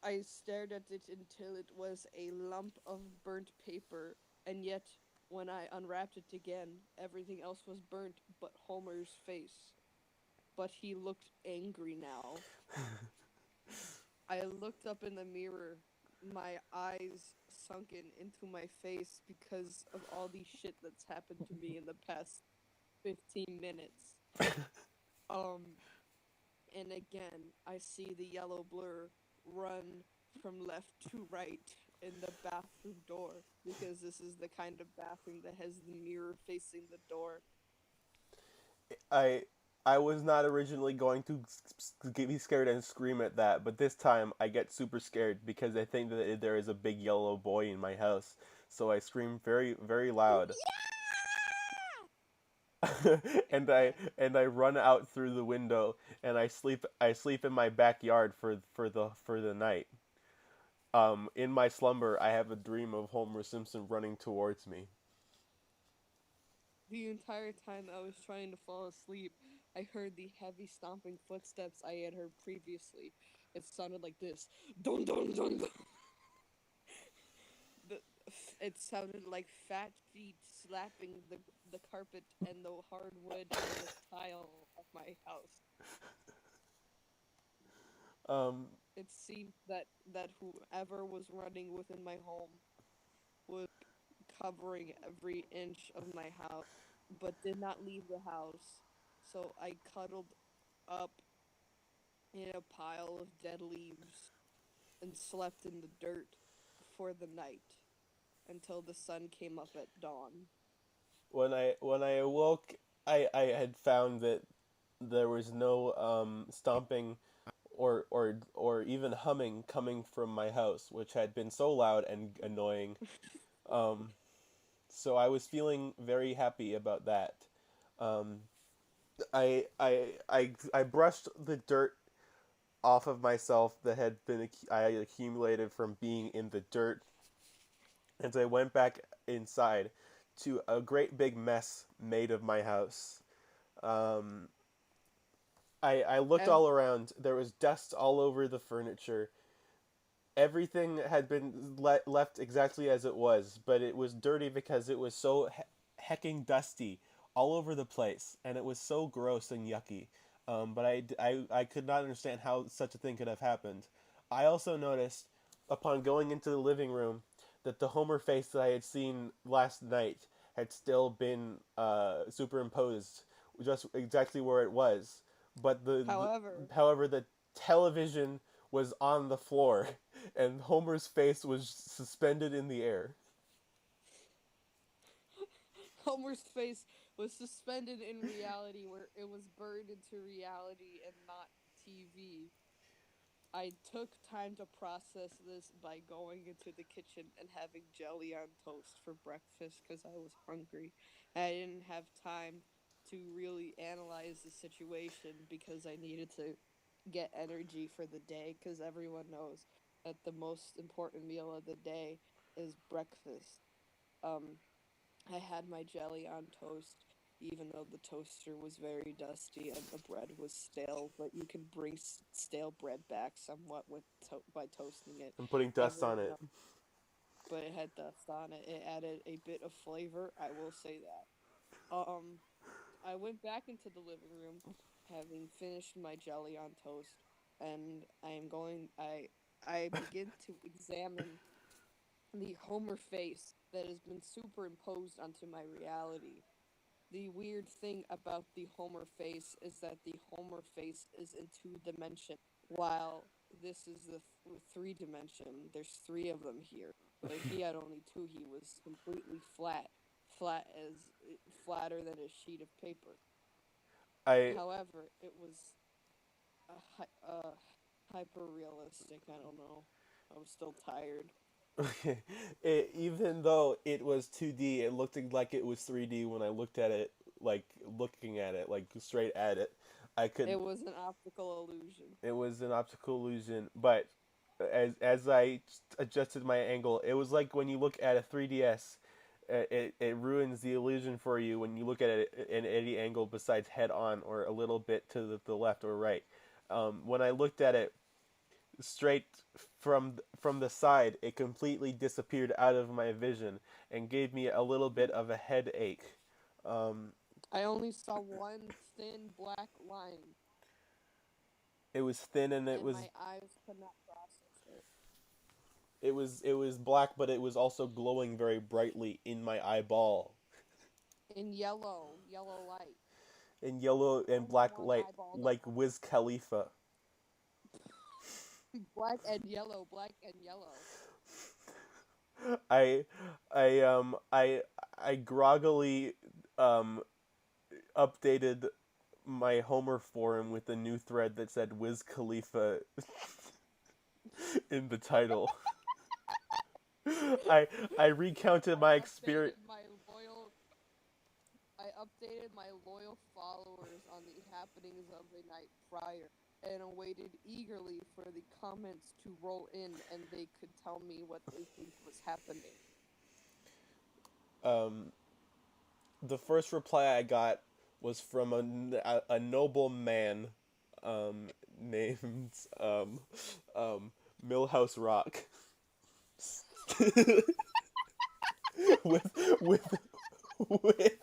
I stared at it until it was a lump of burnt paper, and yet, when I unwrapped it again, everything else was burnt but Homer's face. But he looked angry now. I looked up in the mirror, my eyes sunken into my face because of all the shit that's happened to me in the past 15 minutes. Um, and again, I see the yellow blur run from left to right in the bathroom door because this is the kind of bathroom that has the mirror facing the door. I I was not originally going to be scared and scream at that, but this time I get super scared because I think that there is a big yellow boy in my house. So I scream very loud. And I run out through the window, and I sleep in my backyard for the night. In my slumber I have a dream of Homer Simpson running towards me. The entire time I was trying to fall asleep, I heard the heavy stomping footsteps I had heard previously. It sounded like this. Dun dun dun dun. The, it sounded like fat feet slapping the carpet and the hardwood and the tile of my house. Um It seemed that whoever was running within my home was covering every inch of my house, but did not leave the house. So I cuddled up in a pile of dead leaves and slept in the dirt for the night until the sun came up at dawn. When I awoke, I had found that there was no stomping or even humming coming from my house, which had been so loud and annoying. Um, so I was feeling very happy about that. Um, I brushed the dirt off of myself that I accumulated from being in the dirt, and I went back inside to a great big mess made of my house. Um, I looked Ev- all around. There was dust all over the furniture. Everything had been left exactly as it was, but it was dirty because it was so hecking dusty all over the place, and it was so gross and yucky. But I could not understand how such a thing could have happened. I also noticed, upon going into the living room, that the Homer face that I had seen last night had still been superimposed just exactly where it was. But However, however, the television was on the floor, and Homer's face was suspended in the air. Homer's face was suspended in reality where it was burned into reality and not TV. I took time to process this by going into the kitchen and having jelly on toast for breakfast because I was hungry. I didn't have time to really analyze the situation because I needed to get energy for the day because everyone knows that the most important meal of the day is breakfast. Um, I had my jelly on toast, even though the toaster was very dusty and the bread was stale. But you can bring stale bread back somewhat by toasting it. And putting dust on Everyone it. knows, but it had dust on it. It added a bit of flavor. I will say that. I went back into the living room, having finished my jelly on toast, and I am going. I begin to examine the Homer face that has been superimposed onto my reality. The weird thing about the Homer face is that the Homer face is in 2 dimension, while this is the 3 dimension. There's three of them here, but he had only two. He was completely flat, flat as flatter than a sheet of paper. I However, it was hyper realistic. I don't know. I was still tired. Even though it was 2D, it looked like it was 3D when I looked at it, like looking at it, like straight at it. I could. It was an optical illusion. It was an optical illusion, but as I adjusted my angle, it was like when you look at a 3DS, it ruins the illusion for you when you look at it in any angle besides head on or a little bit to the left or right. When I looked at it straight from the side, it completely disappeared out of my vision and gave me a little bit of a headache. Um, I only saw one thin black line, it was thin and and my eyes could not process it. it was black, but it was also glowing very brightly in my eyeball, In yellow, yellow light. in yellow I and only have black one light, eyeball to like Wiz Khalifa. black and yellow, black and yellow. I I groggily um updated my Homer forum with a new thread that said Wiz Khalifa in the title. I I recounted I my experience. updated my loyal I updated my loyal followers on the happenings of the night prior and awaited eagerly for the comments to roll in and they could tell me what they think was happening. Um, the first reply I got was from a noble man um, named Millhouse Rock with with with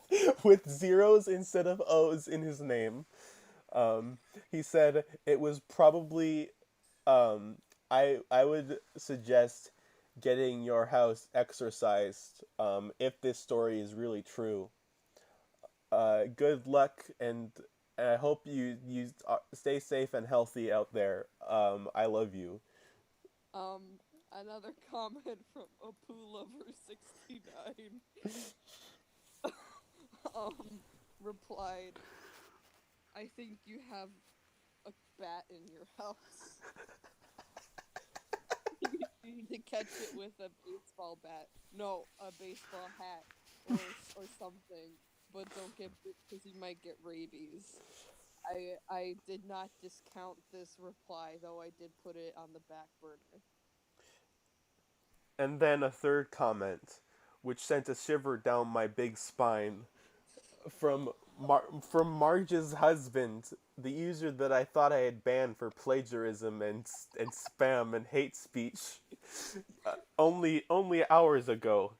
with zeros instead of O's in his name. He said it was probably um, I would suggest getting your house exorcised if this story is really true. Good luck and and I hope you stay safe and healthy out there. I love you. Um, Another comment from a poo lover 69 um replied, I think you have a bat in your house. You need to catch it with a baseball bat. No, a baseball hat or something. But don't get bit because you might get rabies. I did not discount this reply, though I did put it on the back burner. And then a third comment, which sent a shiver down my big spine, from from Marge's husband, the user that I thought I had banned for plagiarism and spam and hate speech, only hours ago.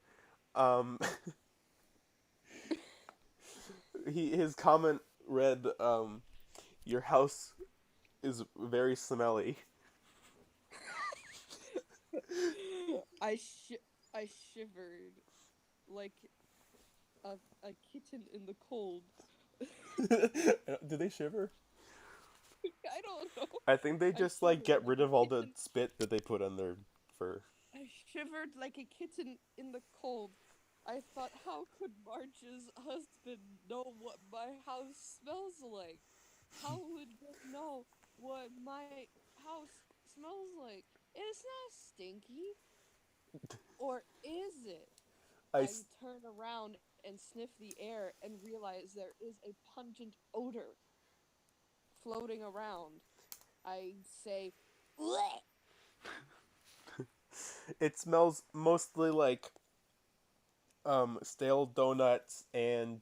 Um, his comment read, "Your house is very smelly." I sh- I shivered like a a kitten in the cold. Do they shiver? I don't know. I think they I just like shivered get like rid a of all the kitten. spit that they put on their fur. I shivered like a kitten in the cold. I thought, how could Marge's husband know what my house smells like? How would they know what my house smells like? It's not stinky. Or is it? I I turn around and sniff the air and realize there is a pungent odor floating around. I say, bleh! It smells mostly like stale donuts and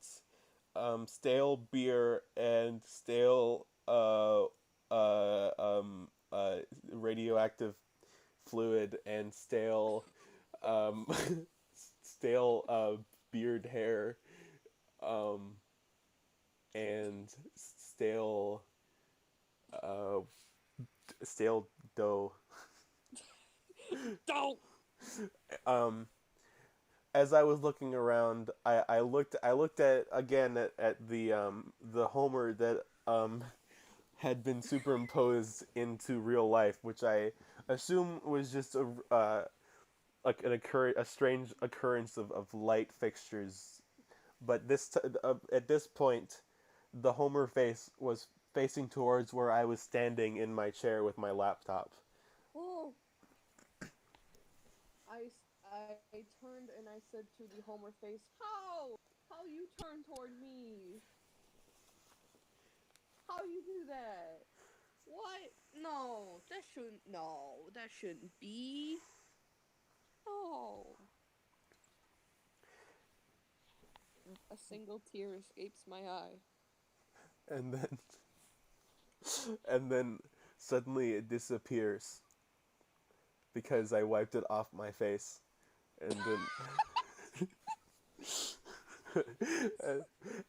stale beer and stale radioactive fluid and stale um, stale beard hair um, and uh, stale dough. Don't! Um, as I was looking around, I looked at again at the Homer that had been superimposed into real life, which I assume was just like a strange occurrence of light fixtures. But at this point, the Homer face was facing towards where I was standing in my chair with my laptop. Oh, I turned and I said to the Homer face, how? How you turn toward me? How you do that? What? No, that shouldn't. No, that shouldn't be. No. A single tear escapes my eye. And then and then suddenly it disappears because I wiped it off my face, and then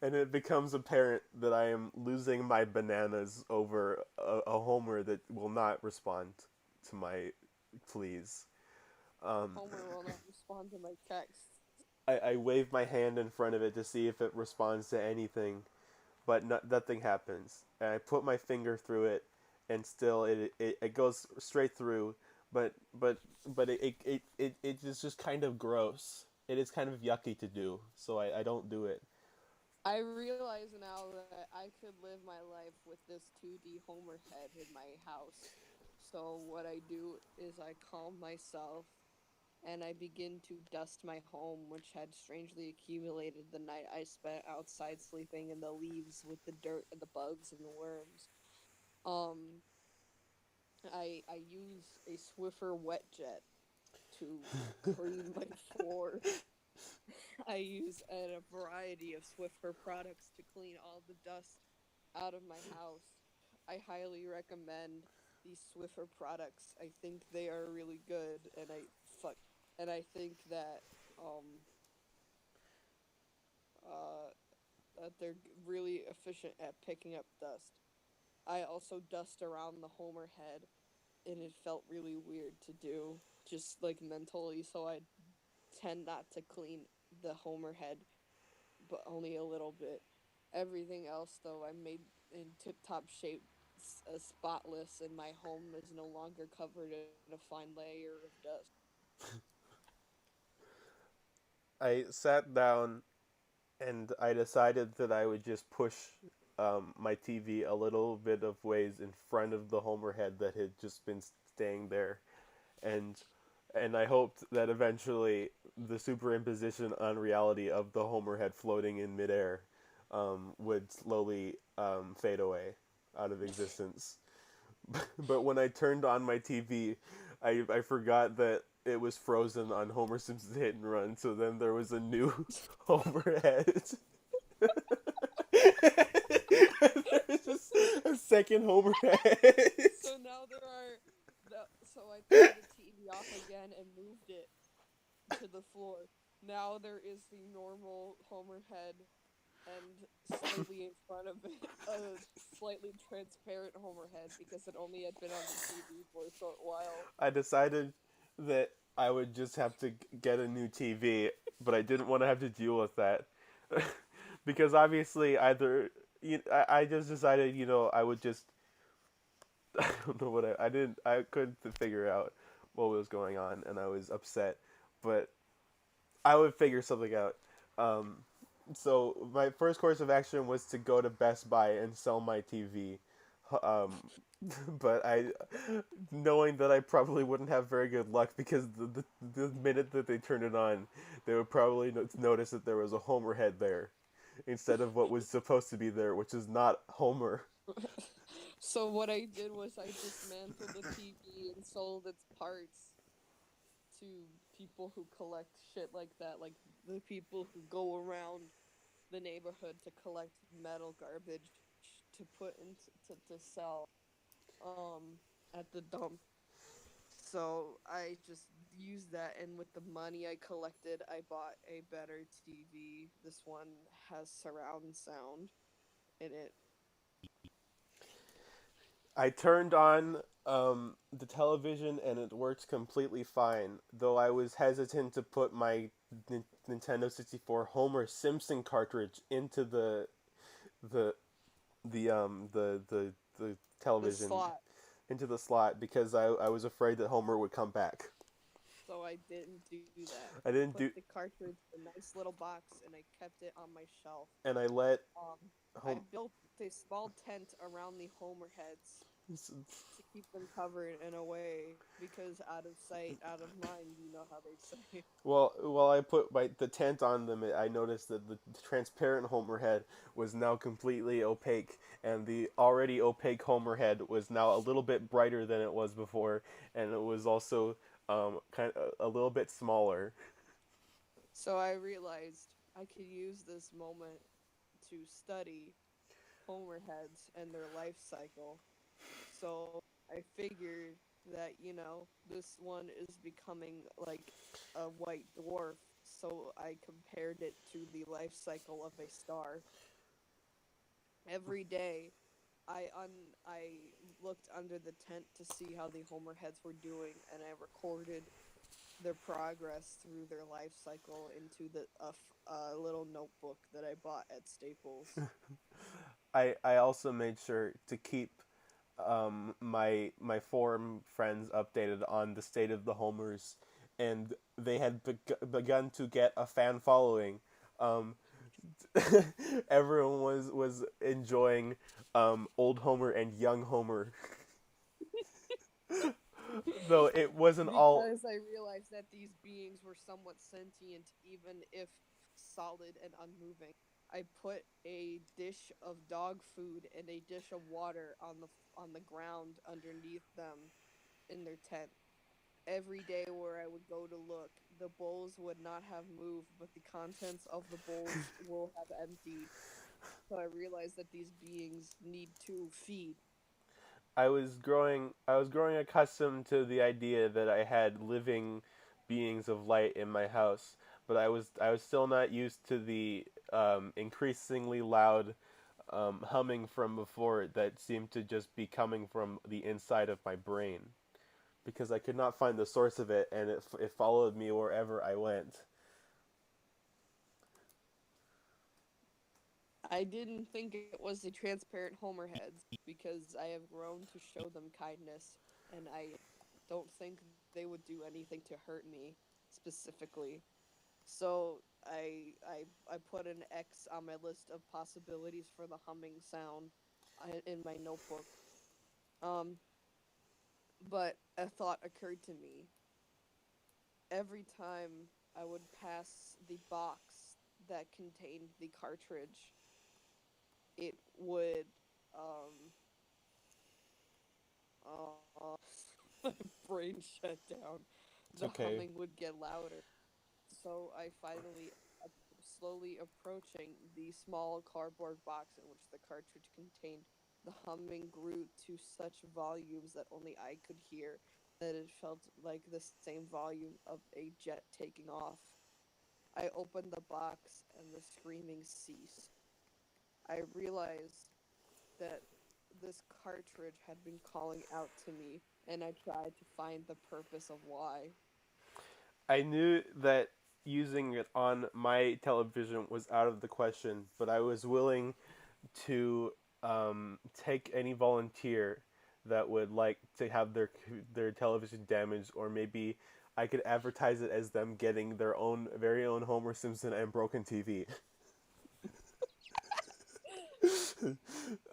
and it becomes apparent that I am losing my bananas over a Homer that will not respond to my pleas. Um, Homer will not respond to my texts. I wave my hand in front of it to see if it responds to anything, but nothing happens. And I put my finger through it, and still it goes straight through. But it is just kind of gross. It is kind of yucky to do, so I don't do it. I realize now that I could live my life with this 2D Homer head in my house. So what I do is I calm myself and I begin to dust my home, which had strangely accumulated the night I spent outside sleeping in the leaves with the dirt and the bugs and the worms. Um, I use a Swiffer wet jet to clean my floor. I use a variety of Swiffer products to clean all the dust out of my house. I highly recommend these Swiffer products. I think they are really good, and I think uh, that they're really efficient at picking up dust. I also dust around the Homer head, and it felt really weird to do, just like mentally. So I tend not to clean the Homer head, but only a little bit. Everything else, though, I made in tip-top shape, spotless, and my home is no longer covered in a fine layer of dust. I sat down and I decided that I would just push my TV a little bit of ways in front of the Homer head that had just been staying there, and I hoped that eventually the superimposition on reality of the Homer head floating in midair would slowly fade away out of existence. But when I turned on my TV, I forgot that it was frozen on Homer Simpson's Hit and Run. So then there was a new Homer head. There's just a second Homer head. So now there are. So I turned the TV off again and moved it to the floor. Now there is the normal Homer head, and slightly in front of it, a slightly transparent Homer head because it only had been on the TV for a short while. I decided that I would just have to get a new TV, but I didn't want to have to deal with that. Because obviously, I just decided, I would just. I don't know what I didn't. I couldn't figure out what was going on, and I was upset. But I would figure something out. So my first course of action was to go to Best Buy and sell my TV. Um, but knowing that I probably wouldn't have very good luck because the minute that they turned it on, they would probably notice that there was a Homer head there instead of what was supposed to be there, which is not Homer. So what I did was I dismantled the TV and sold its parts to people who collect shit like that, like the people who go around the neighborhood to collect metal garbage to put into to sell at the dump. So I just used that, and with the money I collected, I bought a better TV. This one has surround sound in it. I turned on the television and it worked completely fine, though I was hesitant to put my Nintendo 64 Homer Simpson cartridge into the the The television, slot. into the slot, because I was afraid that Homer would come back. So I didn't do that. I I didn't put do, the cartridge in a nice little box and I kept it on my shelf. and I let Um, I home. built a small tent around the Homer heads to keep them covered in a way because out of sight, out of mind, you know how they say. Well, I put the tent on them. I noticed that the transparent Homer head was now completely opaque, and the already opaque Homer head was now a little bit brighter than it was before, and it was also kind of a little bit smaller. So I realized I could use this moment to study Homer heads and their life cycle. So I figured that, this one is becoming like a white dwarf. So I compared it to the life cycle of a star. Every day, I looked under the tent to see how the Homer heads were doing, and I recorded their progress through their life cycle into a little notebook that I bought at Staples. I also made sure to keep my forum friends updated on the state of the Homers, and they had begun to get a fan following. Um, Everyone was enjoying old Homer and young Homer, though it wasn't all. Because I realized that these beings were somewhat sentient, even if solid and unmoving. I put a dish of dog food and a dish of water on the ground underneath them in their tent. Every day where I would go to look, the bowls would not have moved, but the contents of the bowls will have emptied. So I realized that these beings need to feed. I was growing accustomed to the idea that I had living beings of light in my house, but I was still not used to the increasingly loud humming from before that seemed to just be coming from the inside of my brain, because I could not find the source of it, and it followed me wherever I went. I didn't think it was the transparent Homer heads because I have grown to show them kindness, and I don't think they would do anything to hurt me specifically. So I put an X on my list of possibilities for the humming sound in my notebook. Um, but a thought occurred to me. Every time I would pass the box that contained the cartridge, it would um my brain shut down. It's The okay. humming would get louder. So I finally slowly approaching the small cardboard box in which the cartridge contained. The humming grew to such volumes that only I could hear, that it felt like the same volume of a jet taking off. I opened the box and the screaming ceased. I realized that this cartridge had been calling out to me, and I tried to find the purpose of why. I knew that using it on my television was out of the question, but I was willing to take any volunteer that would like to have their television damaged, or maybe I could advertise it as them getting their own very own Homer Simpson and broken TV.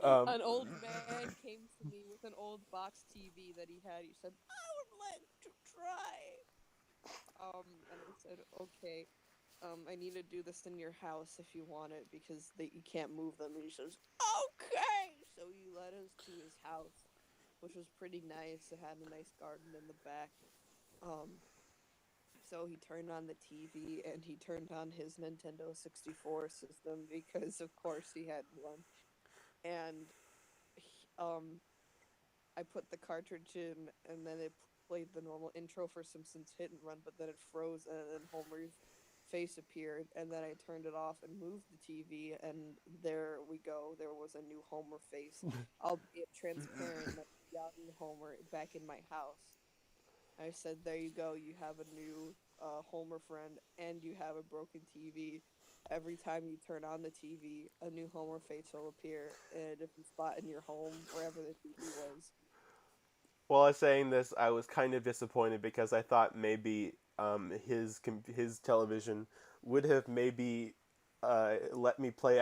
um, An old man came to me with an old box TV that he had. He said, "I would like to try." And I said, "Okay, I need to do this in your house if you want it because you can't move them." And he says, "Okay." So he led us to his house, which was pretty nice. It had a nice garden in the back. Um, so he turned on the TV and he turned on his Nintendo 64 system because, of course, he had one. And he, I put the cartridge in, and then it played the normal intro for Simpsons Hit and Run, but then it froze, and then Homer's face appeared, and then I turned it off and moved the TV, and there we go. There was a new Homer face, albeit transparent, like young Homer, back in my house. I said, "There you go. You have a new Homer friend, and you have a broken TV. Every time you turn on the TV, a new Homer face will appear in a different spot in your home, wherever the TV was." while I was saying this, I was kind of disappointed because I thought maybe his television would have maybe let me play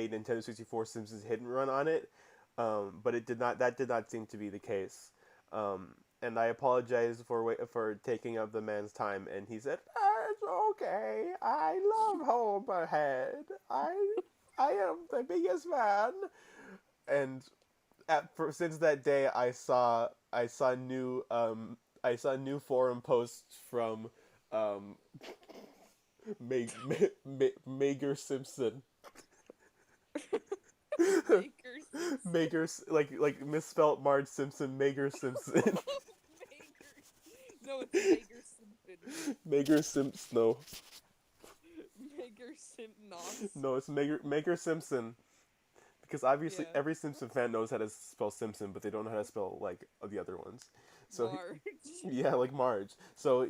Nintendo 64 Simpsons Hit and Run on it, but it did not. That did not seem to be the case. And I apologize for taking up the man's time. And he said, "It's okay. I love Homerhead. I am the biggest fan." And since that day, I saw new forum posts from um, Mager Simpson. Maker Simpson. Maker, like misspelt Marge Simpson, Mager Simpson. Maker. No, it's Maker Simpson. Mager Simps, no. Maker Simpnos. No, it's Maker Simpson. Because obviously Yeah. every Simpson fan knows how to spell Simpson, but they don't know how to spell like the other ones. So Marge. yeah, like Marge. So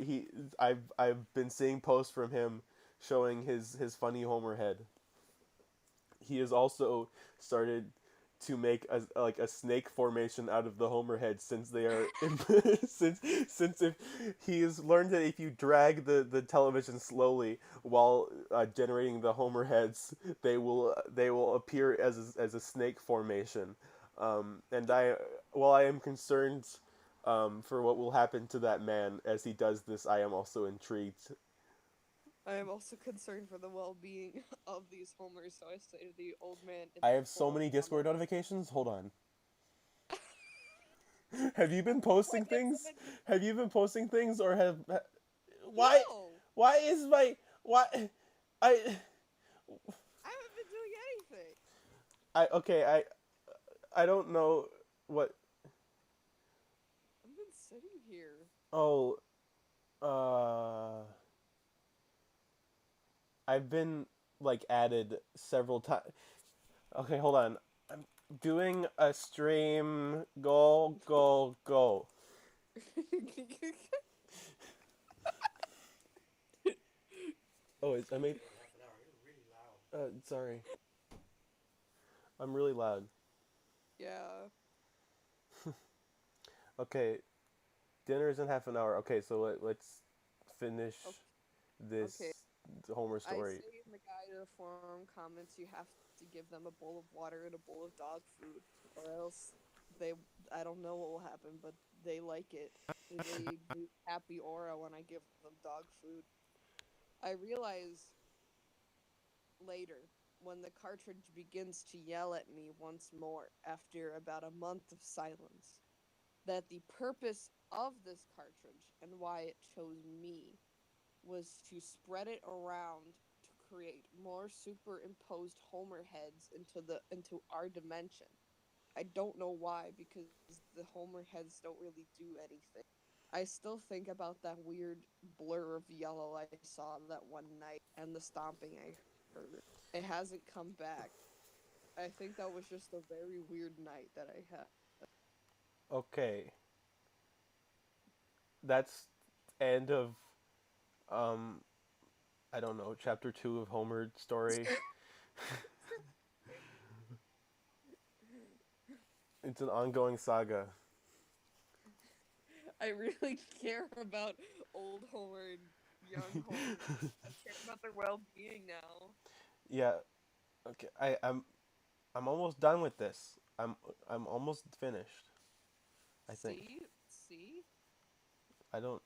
I've been seeing posts from him showing his funny Homer head. He has also started to make a snake formation out of the Homer head, since they are since if he has learned that if you drag the television slowly while generating the Homer heads, they will appear as a snake formation. And while I am concerned for what will happen to that man as he does this, I am also intrigued. I am also concerned for the well-being of these homers, so I say to the old man in I the have so forum many comment. Discord notifications. Hold on. Have you been What posting gets him things? in? Have you been posting things, or why No! why is my why I I haven't been doing anything! I okay, I don't know what. I've been sitting here. Oh, uh I've been like added several times. Okay, hold on. I'm doing a stream. Go, go, go. Oh, I made sorry. I'm really loud. Yeah. Okay, dinner's in half an hour. Okay, so let's finish Okay. this Homer I story. say in the guide to the forum comments you have to give them a bowl of water and a bowl of dog food, or else they I don't know what will happen, but they like it. They do happy aura when I give them dog food. I realize later when the cartridge begins to yell at me once more after about a month of silence that the purpose of this cartridge and why it chose me was to spread it around to create more superimposed Homer heads into our dimension. I don't know why because the Homer heads don't really do anything. I still think about that weird blur of yellow I saw that one night and the stomping I heard. It hasn't come back. I think that was just a very weird night that I had. Okay, that's end of um I don't know, chapter 2 of Homer story. It's an ongoing saga. I really care about old Homer and young Homer. I care about their well-being now. Yeah, okay. I'm almost done with this. I'm almost finished, I think. See, I don't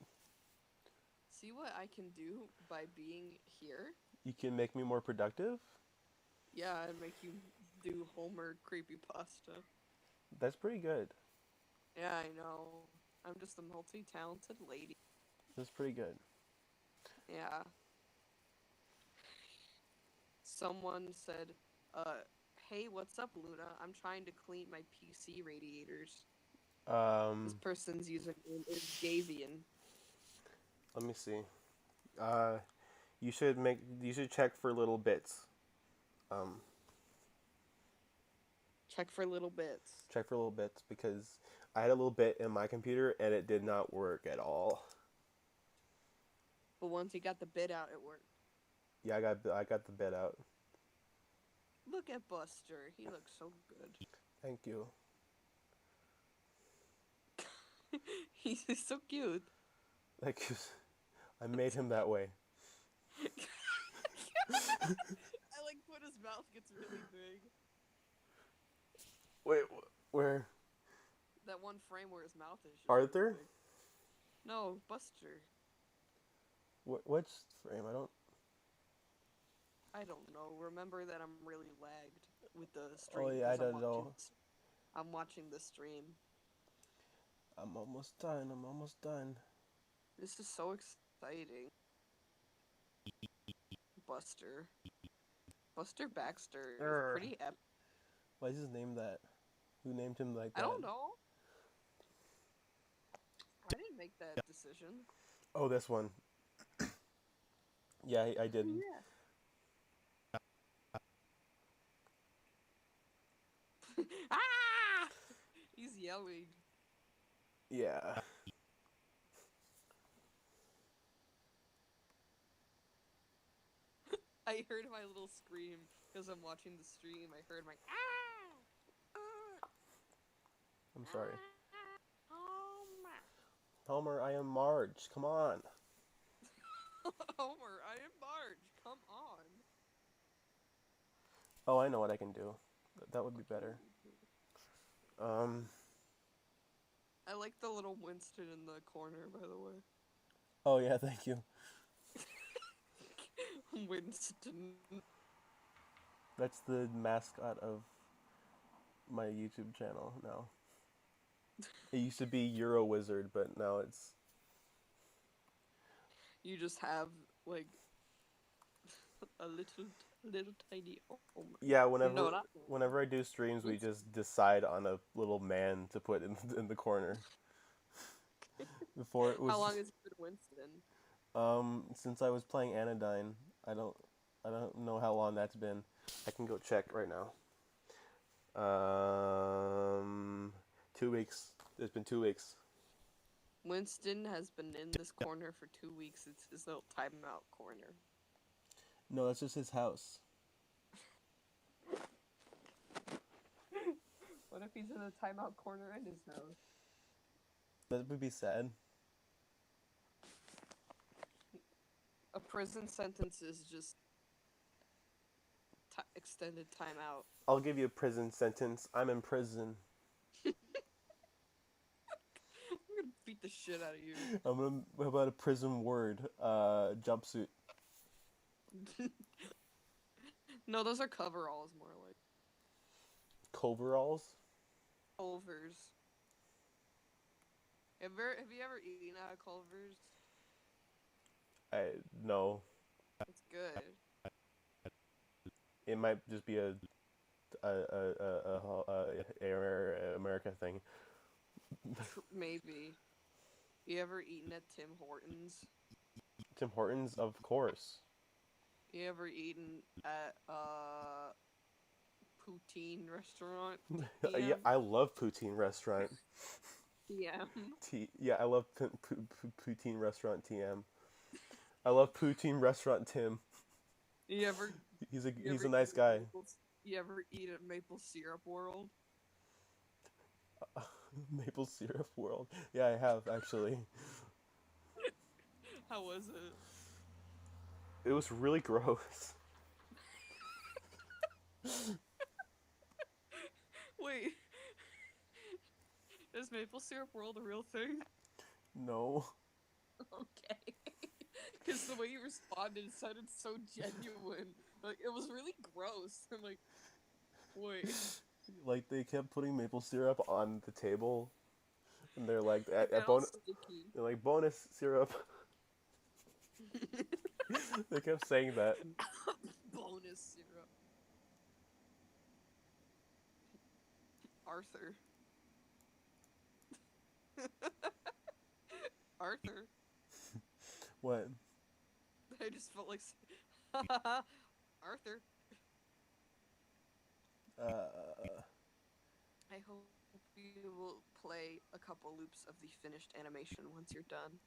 see what I can do by being here. You can make me more productive? Yeah, and make you do Homer creepy pasta. That's pretty good. Yeah, I know. I'm just a multi-talented lady. That's pretty good. Yeah. Someone said, uh, "Hey, what's up, Luna? I'm trying to clean my PC radiators." This Um person's username is Gavian. Let me see. Uh you should check for little bits. Um Check for little bits. Check for little bits because I had a little bit in my computer and it did not work at all. But once you got the bit out, it worked. Yeah, I got the bit out. Look at Buster. He looks so good. Thank you. He's so cute. Like I made him that way. I like when his mouth gets really big. Wait, where That one frame where his mouth is just really Arthur? big. No, Buster. Which frame? I don't know. Remember that I'm really lagged with the Oh stream yeah, I because don't know. I'm watching the stream. I'm almost done. I'm almost done. This is so exciting. Buster. Buster Baxter is Urgh. pretty epic. Why is his name that? Who named him like I that? don't know. I didn't make that decision. Oh, this one. Yeah, I did. Yeah. Ah! He's yelling. Yeah. I heard my little scream because I'm watching the stream. I heard my ah! I'm sorry. Homer. Homer, I am Marge. Come on. Homer, I am Marge. Come on. Oh, I know what I can do. That would be What can better. you do? Um. I like the little Winston in the corner, by the way. Oh yeah, thank you. Winston. That's the mascot of my YouTube channel now. It used to be Euro Wizard, but now it's You just have like a little tiny Homer. yeah. No, not Whenever I do streams, we Winston. just decide on a little man to put in the corner. Before it was How long has it been Winston? since I was playing Anodyne. I don't I don't know how long that's been. I can go check right now. 2 weeks. It's been 2 weeks. Winston has been in this corner for 2 weeks. It's his little timeout corner. No, that's just his house. What if he's in the timeout corner in his house? That would be sad. A prison sentence is just extended timeout. I'll give you a prison sentence. I'm in prison. I'm gonna beat the shit out of you. How about a prison word? Jumpsuit. No, those are coveralls, more like. Coveralls? Culvers. Have you ever eaten out of Culvers? No. It's good. It might just be a America thing. Maybe. You ever eaten at Tim Hortons? Tim Hortons, of course. You ever eaten at poutine restaurant? Yeah, I love poutine restaurant. Yeah. Yeah, I love poutine restaurant TM. I love poutine restaurant Tim. You ever? He's a nice guy. You ever eat at Maple Syrup World? Maple Syrup World. Yeah, I have actually. How was it? It was really gross. Wait. Is Maple Syrup World a real thing? No. Okay. Because the way you responded sounded so genuine. Like, it was really gross. I'm like, wait. Like, they kept putting maple syrup on the table. And they're like, They're like, bonus syrup. They kept saying that. Bonus syrup. Arthur. Arthur. What? I just felt like Arthur. I hope you will play a couple loops of the finished animation once you're done.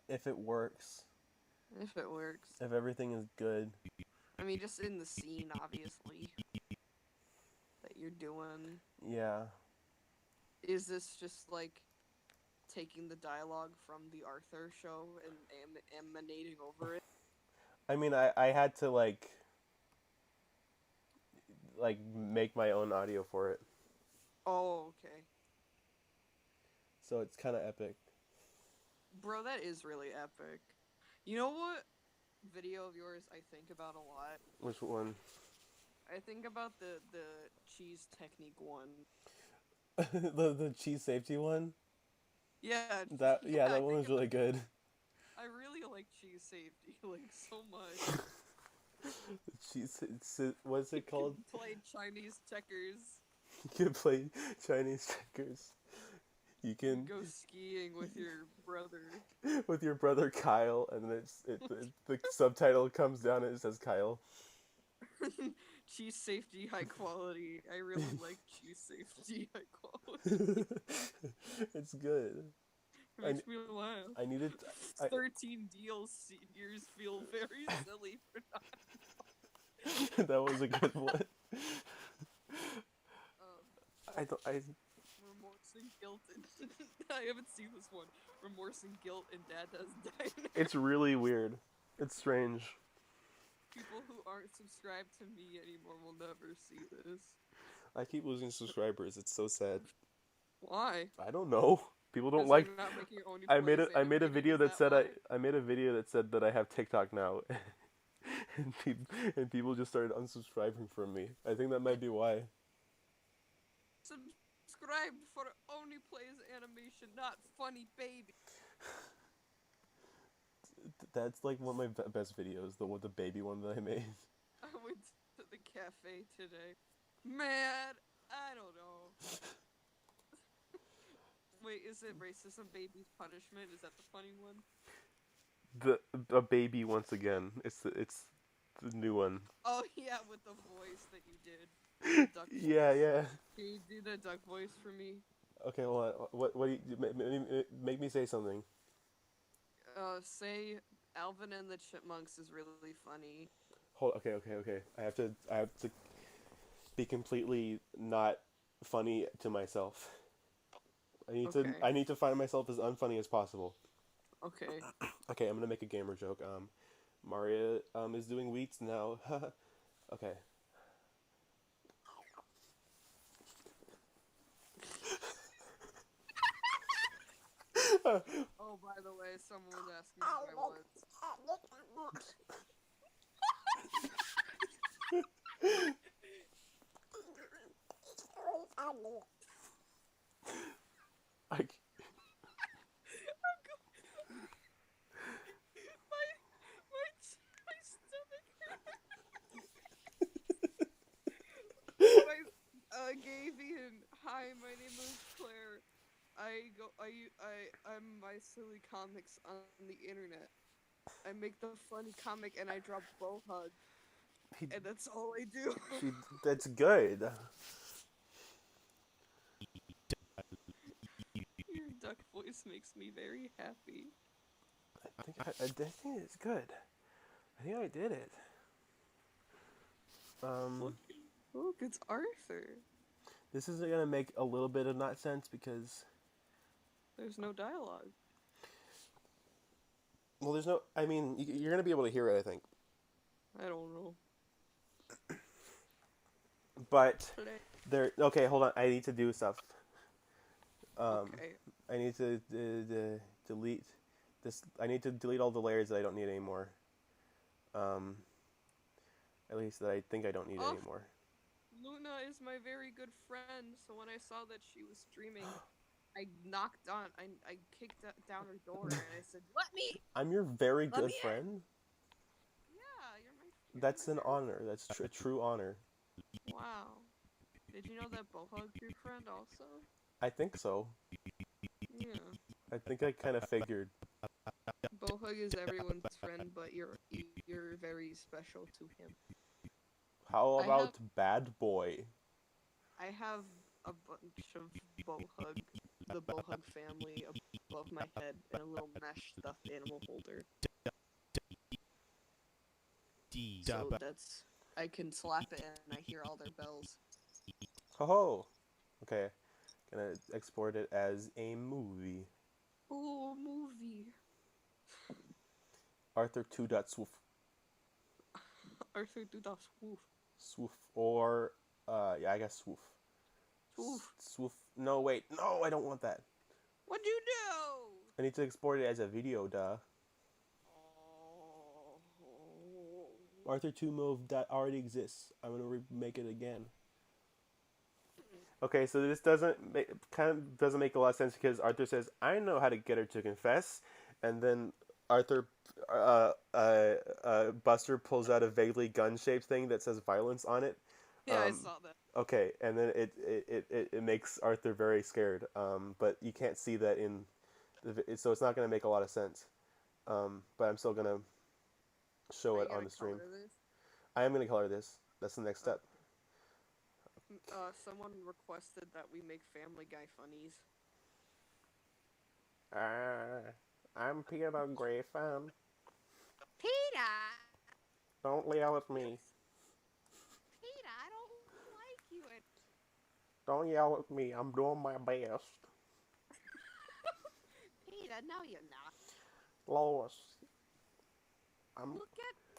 If it works. If it works. If everything is good. I mean, just in the scene, obviously, that you're doing. Yeah. Is this just like taking the dialogue from the Arthur show and emanating over it? I mean, I had to like make my own audio for it. Oh, okay. So it's kind of epic. Bro, that is really epic. You know what video of yours I think about a lot? Which one? I think about the cheese technique one. the cheese safety one? Yeah. That one was really good. I really like cheese safety, like, so much. What's it called? Play Chinese checkers. You can play Chinese checkers. You can go skiing with your brother. With your brother Kyle, and then the subtitle comes down and it says Kyle. Cheese safety, high quality. I really like cheese safety, high quality. It's good. It makes me laugh. I needed 13 deals seniors feel very silly for not. That was a good one. Remorse and guilt and I haven't seen this one. Remorse and guilt and Dad Does Diner. It's really weird. It's strange. People who aren't subscribed to me anymore will never see this. I keep losing subscribers. It's so sad. Why? I don't know. People don't like. I made a video that said I made a video that said that I have TikTok now, and people just started unsubscribing from me. I think that might be why. Subscribe for only plays animation, not funny baby. That's like one of my best videos, the baby one that I made. I went to the cafe today. Man, I don't know. Wait, is it Racism Baby's Punishment? Is that the funny one? A baby once again. It's the new one. Oh yeah, with the voice that you did. Duck voice. Yeah. Can you do the duck voice for me? Okay, well, what do you make me say something? Say Alvin and the Chipmunks is really funny. Okay. I have to be completely not funny to myself. Okay. I need to find myself as unfunny as possible. Okay. Okay, I'm gonna make a gamer joke. Maria is doing wheats now. Okay. Oh, by the way, someone was asking who I was. I, my my stomach. My Gavian. Hi, my name is Claire. I'm my silly comics on the internet. I make the funny comic and I drop bow hug, he, and that's all I do. that's good. Your duck voice makes me very happy. I think it's good. I think I did it. Look, look, it's Arthur. This is gonna make a little bit of not sense because, There's no dialogue. well, there's no. I mean, you're gonna be able to hear it, I think. I don't know. But Play. there. Okay, hold on. I need to do stuff. Okay. I need to delete this. I need to delete all the layers that I don't need anymore. Um, at least that I think I don't need Oh, anymore. Luna is my very good friend. So when I saw that she was streaming, I knocked on. I kicked down her door and I said, "Let me, I'm your very let good me in." friend. Yeah, you're That's my an very honor. That's a true honor. Wow. Did you know that Bohug's your friend also? I think so. Yeah. I think I kind of figured. Bohug is everyone's friend, but you're very special to him. How I have about Bad Boy? I have a bunch of Bohug, the Bohug family above my head in a little mesh stuffed animal holder. So that's I can slap it and I hear all their bells. Ho ho. Okay, gonna export it as a movie. Oh, movie. Arthur 2. Swoof. Arthur do das woof. Swoof. Or, yeah, I guess swoof. Woof. Swoof. No, wait. No, I don't want that. What'd you do? I need to export it as a video, duh. Oh. Arthur 2 move that already exists. I'm gonna remake it again. Okay, so this kind of doesn't make a lot of sense because Arthur says, "I know how to get her to confess," and then Arthur, Buster pulls out a vaguely gun-shaped thing that says "violence" on it. Yeah, I saw that. Okay, and then it makes Arthur very scared. But you can't see that in so it's not gonna make a lot of sense. But I'm still gonna show Are you it on gonna the stream. color this? I am gonna color this. That's the next step. Someone requested that we make Family Guy funnies. I'm Peter Griffin. Peter! Don't yell at me. Peter, I don't like you. Don't yell at me. I'm doing my best. Peter, no you're not. Lois.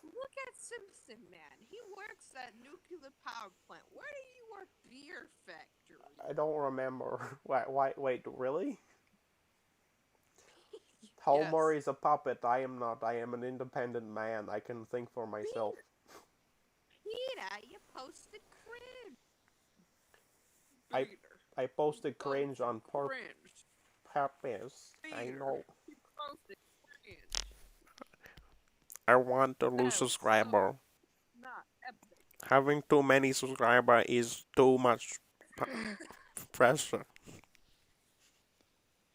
Look at Simpson Man. He works at nuclear power plant. Where do you work? Beer factory. I don't remember. Wait, really? Yes. Hallmore is a puppet. I am not. I am an independent man. I can think for myself. Peter, you posted cringe. I posted cringe on purpose. Peter, I know. you posted cringe. I want to That lose was subscriber. so not epic. Having too many subscribers is too much pressure.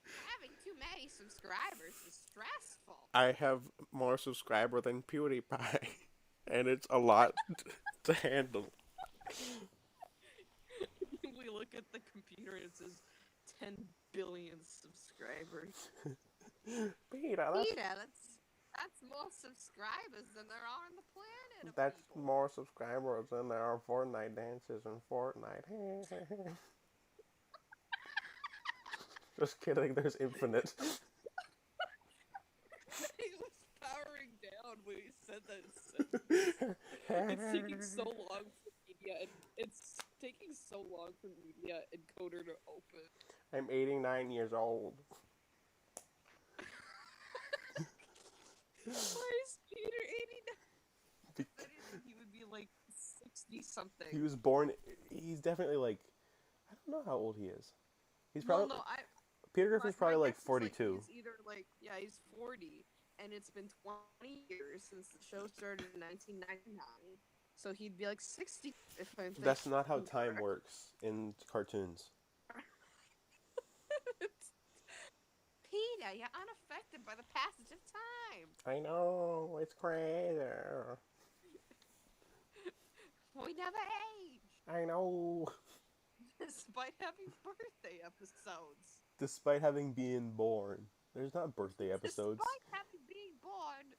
Having too many subscribers is stressful. I have more subscribers than PewDiePie, and it's a lot to handle. We look at the computer and it says 10 billion subscribers. Peter, That's more subscribers than there are on the planet. that's more subscribers than there are Fortnite dances in Fortnite. Just kidding. There's infinite. He was powering down when he said that sentence. It's taking so long for media, and it's taking so long for media encoder to open. I'm 89 years old. Why is Peter 89? He would be like 60 something. He was born. He's definitely like. I don't know how old he is. He's probably. Peter Griffin's probably like 42. Like he's either like he's 40, and it's been 20 years since the show started in 1999. So he'd be like 60 if I'm. That's not how time works in cartoons. Peter, you're unaffected by the passage of time. I know, it's crazy. We never age. I know. Despite having birthday episodes. Despite having been born. There's not birthday episodes. Despite having been born.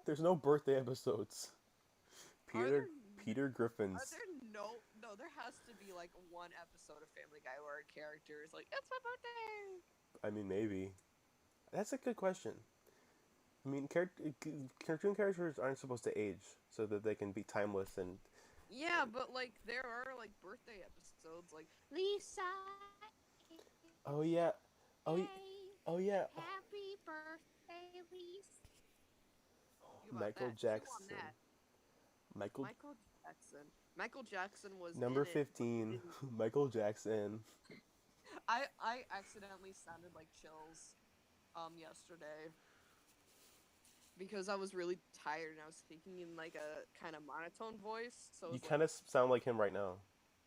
There's no birthday episodes. Peter Griffin's. Are there no, there has to be like one episode of Family Guy where a character is like, it's my birthday. I mean, maybe. That's a good question. I mean, cartoon characters aren't supposed to age so that they can be timeless and... Yeah, but like there are like birthday episodes like Lisa. Oh yeah. Oh yeah. Happy birthday, Lisa. Michael Jackson. Michael Jackson was number 15. Michael Jackson. I accidentally sounded like Chills yesterday because I was really tired and I was speaking in like a kind of monotone voice. So you kind of sound like him right now.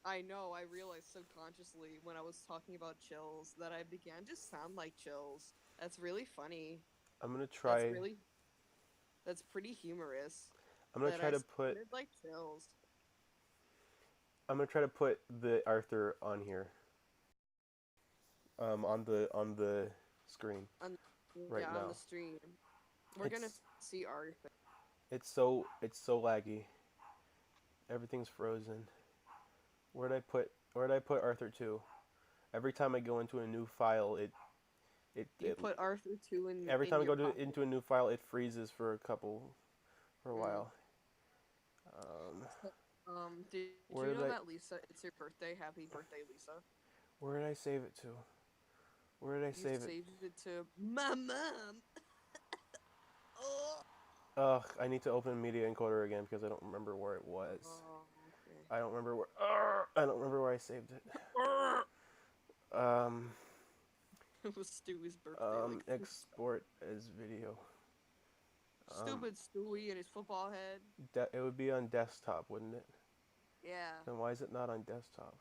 I know. I realized subconsciously when I was talking about Chills that I began to sound like Chills. That's really funny. I'm gonna try. That's pretty humorous. I'm gonna try to put like Chills. I'm gonna try to put the Arthur on here. On the screen. Right now. On the stream. We're gonna see Arthur. It's so laggy. Everything's frozen. Where'd I put Arthur 2? Every time I go into a new file, it put Arthur 2 in. Every time I go into a new file, it freezes for a while. Did you know that Lisa? It's your birthday. Happy birthday, Lisa. Where did I save it to? Where did I save it? You saved it to my mom. Ugh, I need to open Media Encoder again because I don't remember where it was. Oh, okay. I don't remember where I saved it. It was Stewie's birthday. Export as video. Stupid Stewie and his football head. It would be on desktop, wouldn't it? Yeah. Then why is it not on desktop?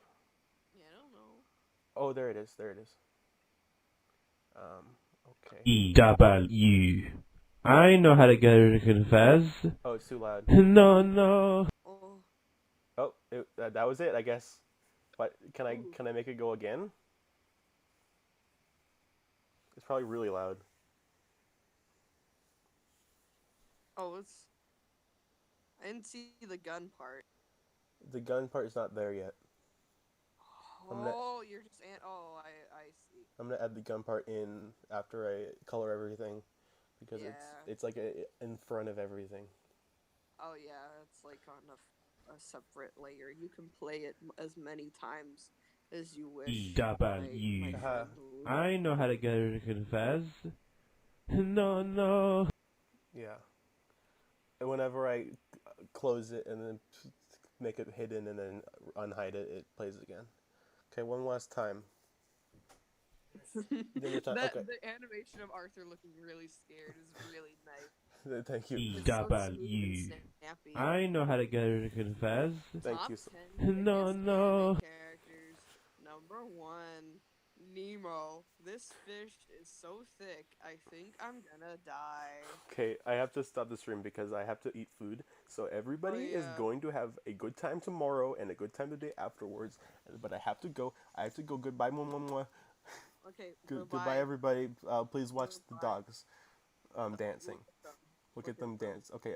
Yeah, I don't know. Oh, there it is. Okay. EW. I know how to get her to confess. Oh, it's too loud. No. Oh, that was it, I guess. But can I make it go again? It's probably really loud. Oh, I didn't see the gun part. The gun part is not there yet. You're just I see. I'm gonna add the gun part in after I color everything, because it's like in front of everything. Oh yeah, it's like on a separate layer. You can play it as many times as you wish. EW. I know how to get her to confess. No. Yeah. And whenever I close it and then make it hidden and then unhide it, it plays again. Okay, one last time. The animation of Arthur looking really scared is really nice. Thank you. EW. I know how to get her to confess. Thank you. No. Characters. Number 1, Nemo. This fish is so thick, I think I'm gonna die. Okay, I have to stop the stream because I have to eat food. So everybody is going to have a good time tomorrow and a good time the day afterwards. But I have to go. Goodbye, mwah. Okay, goodbye, everybody. Please watch the dogs dancing. Look at them dance. Okay.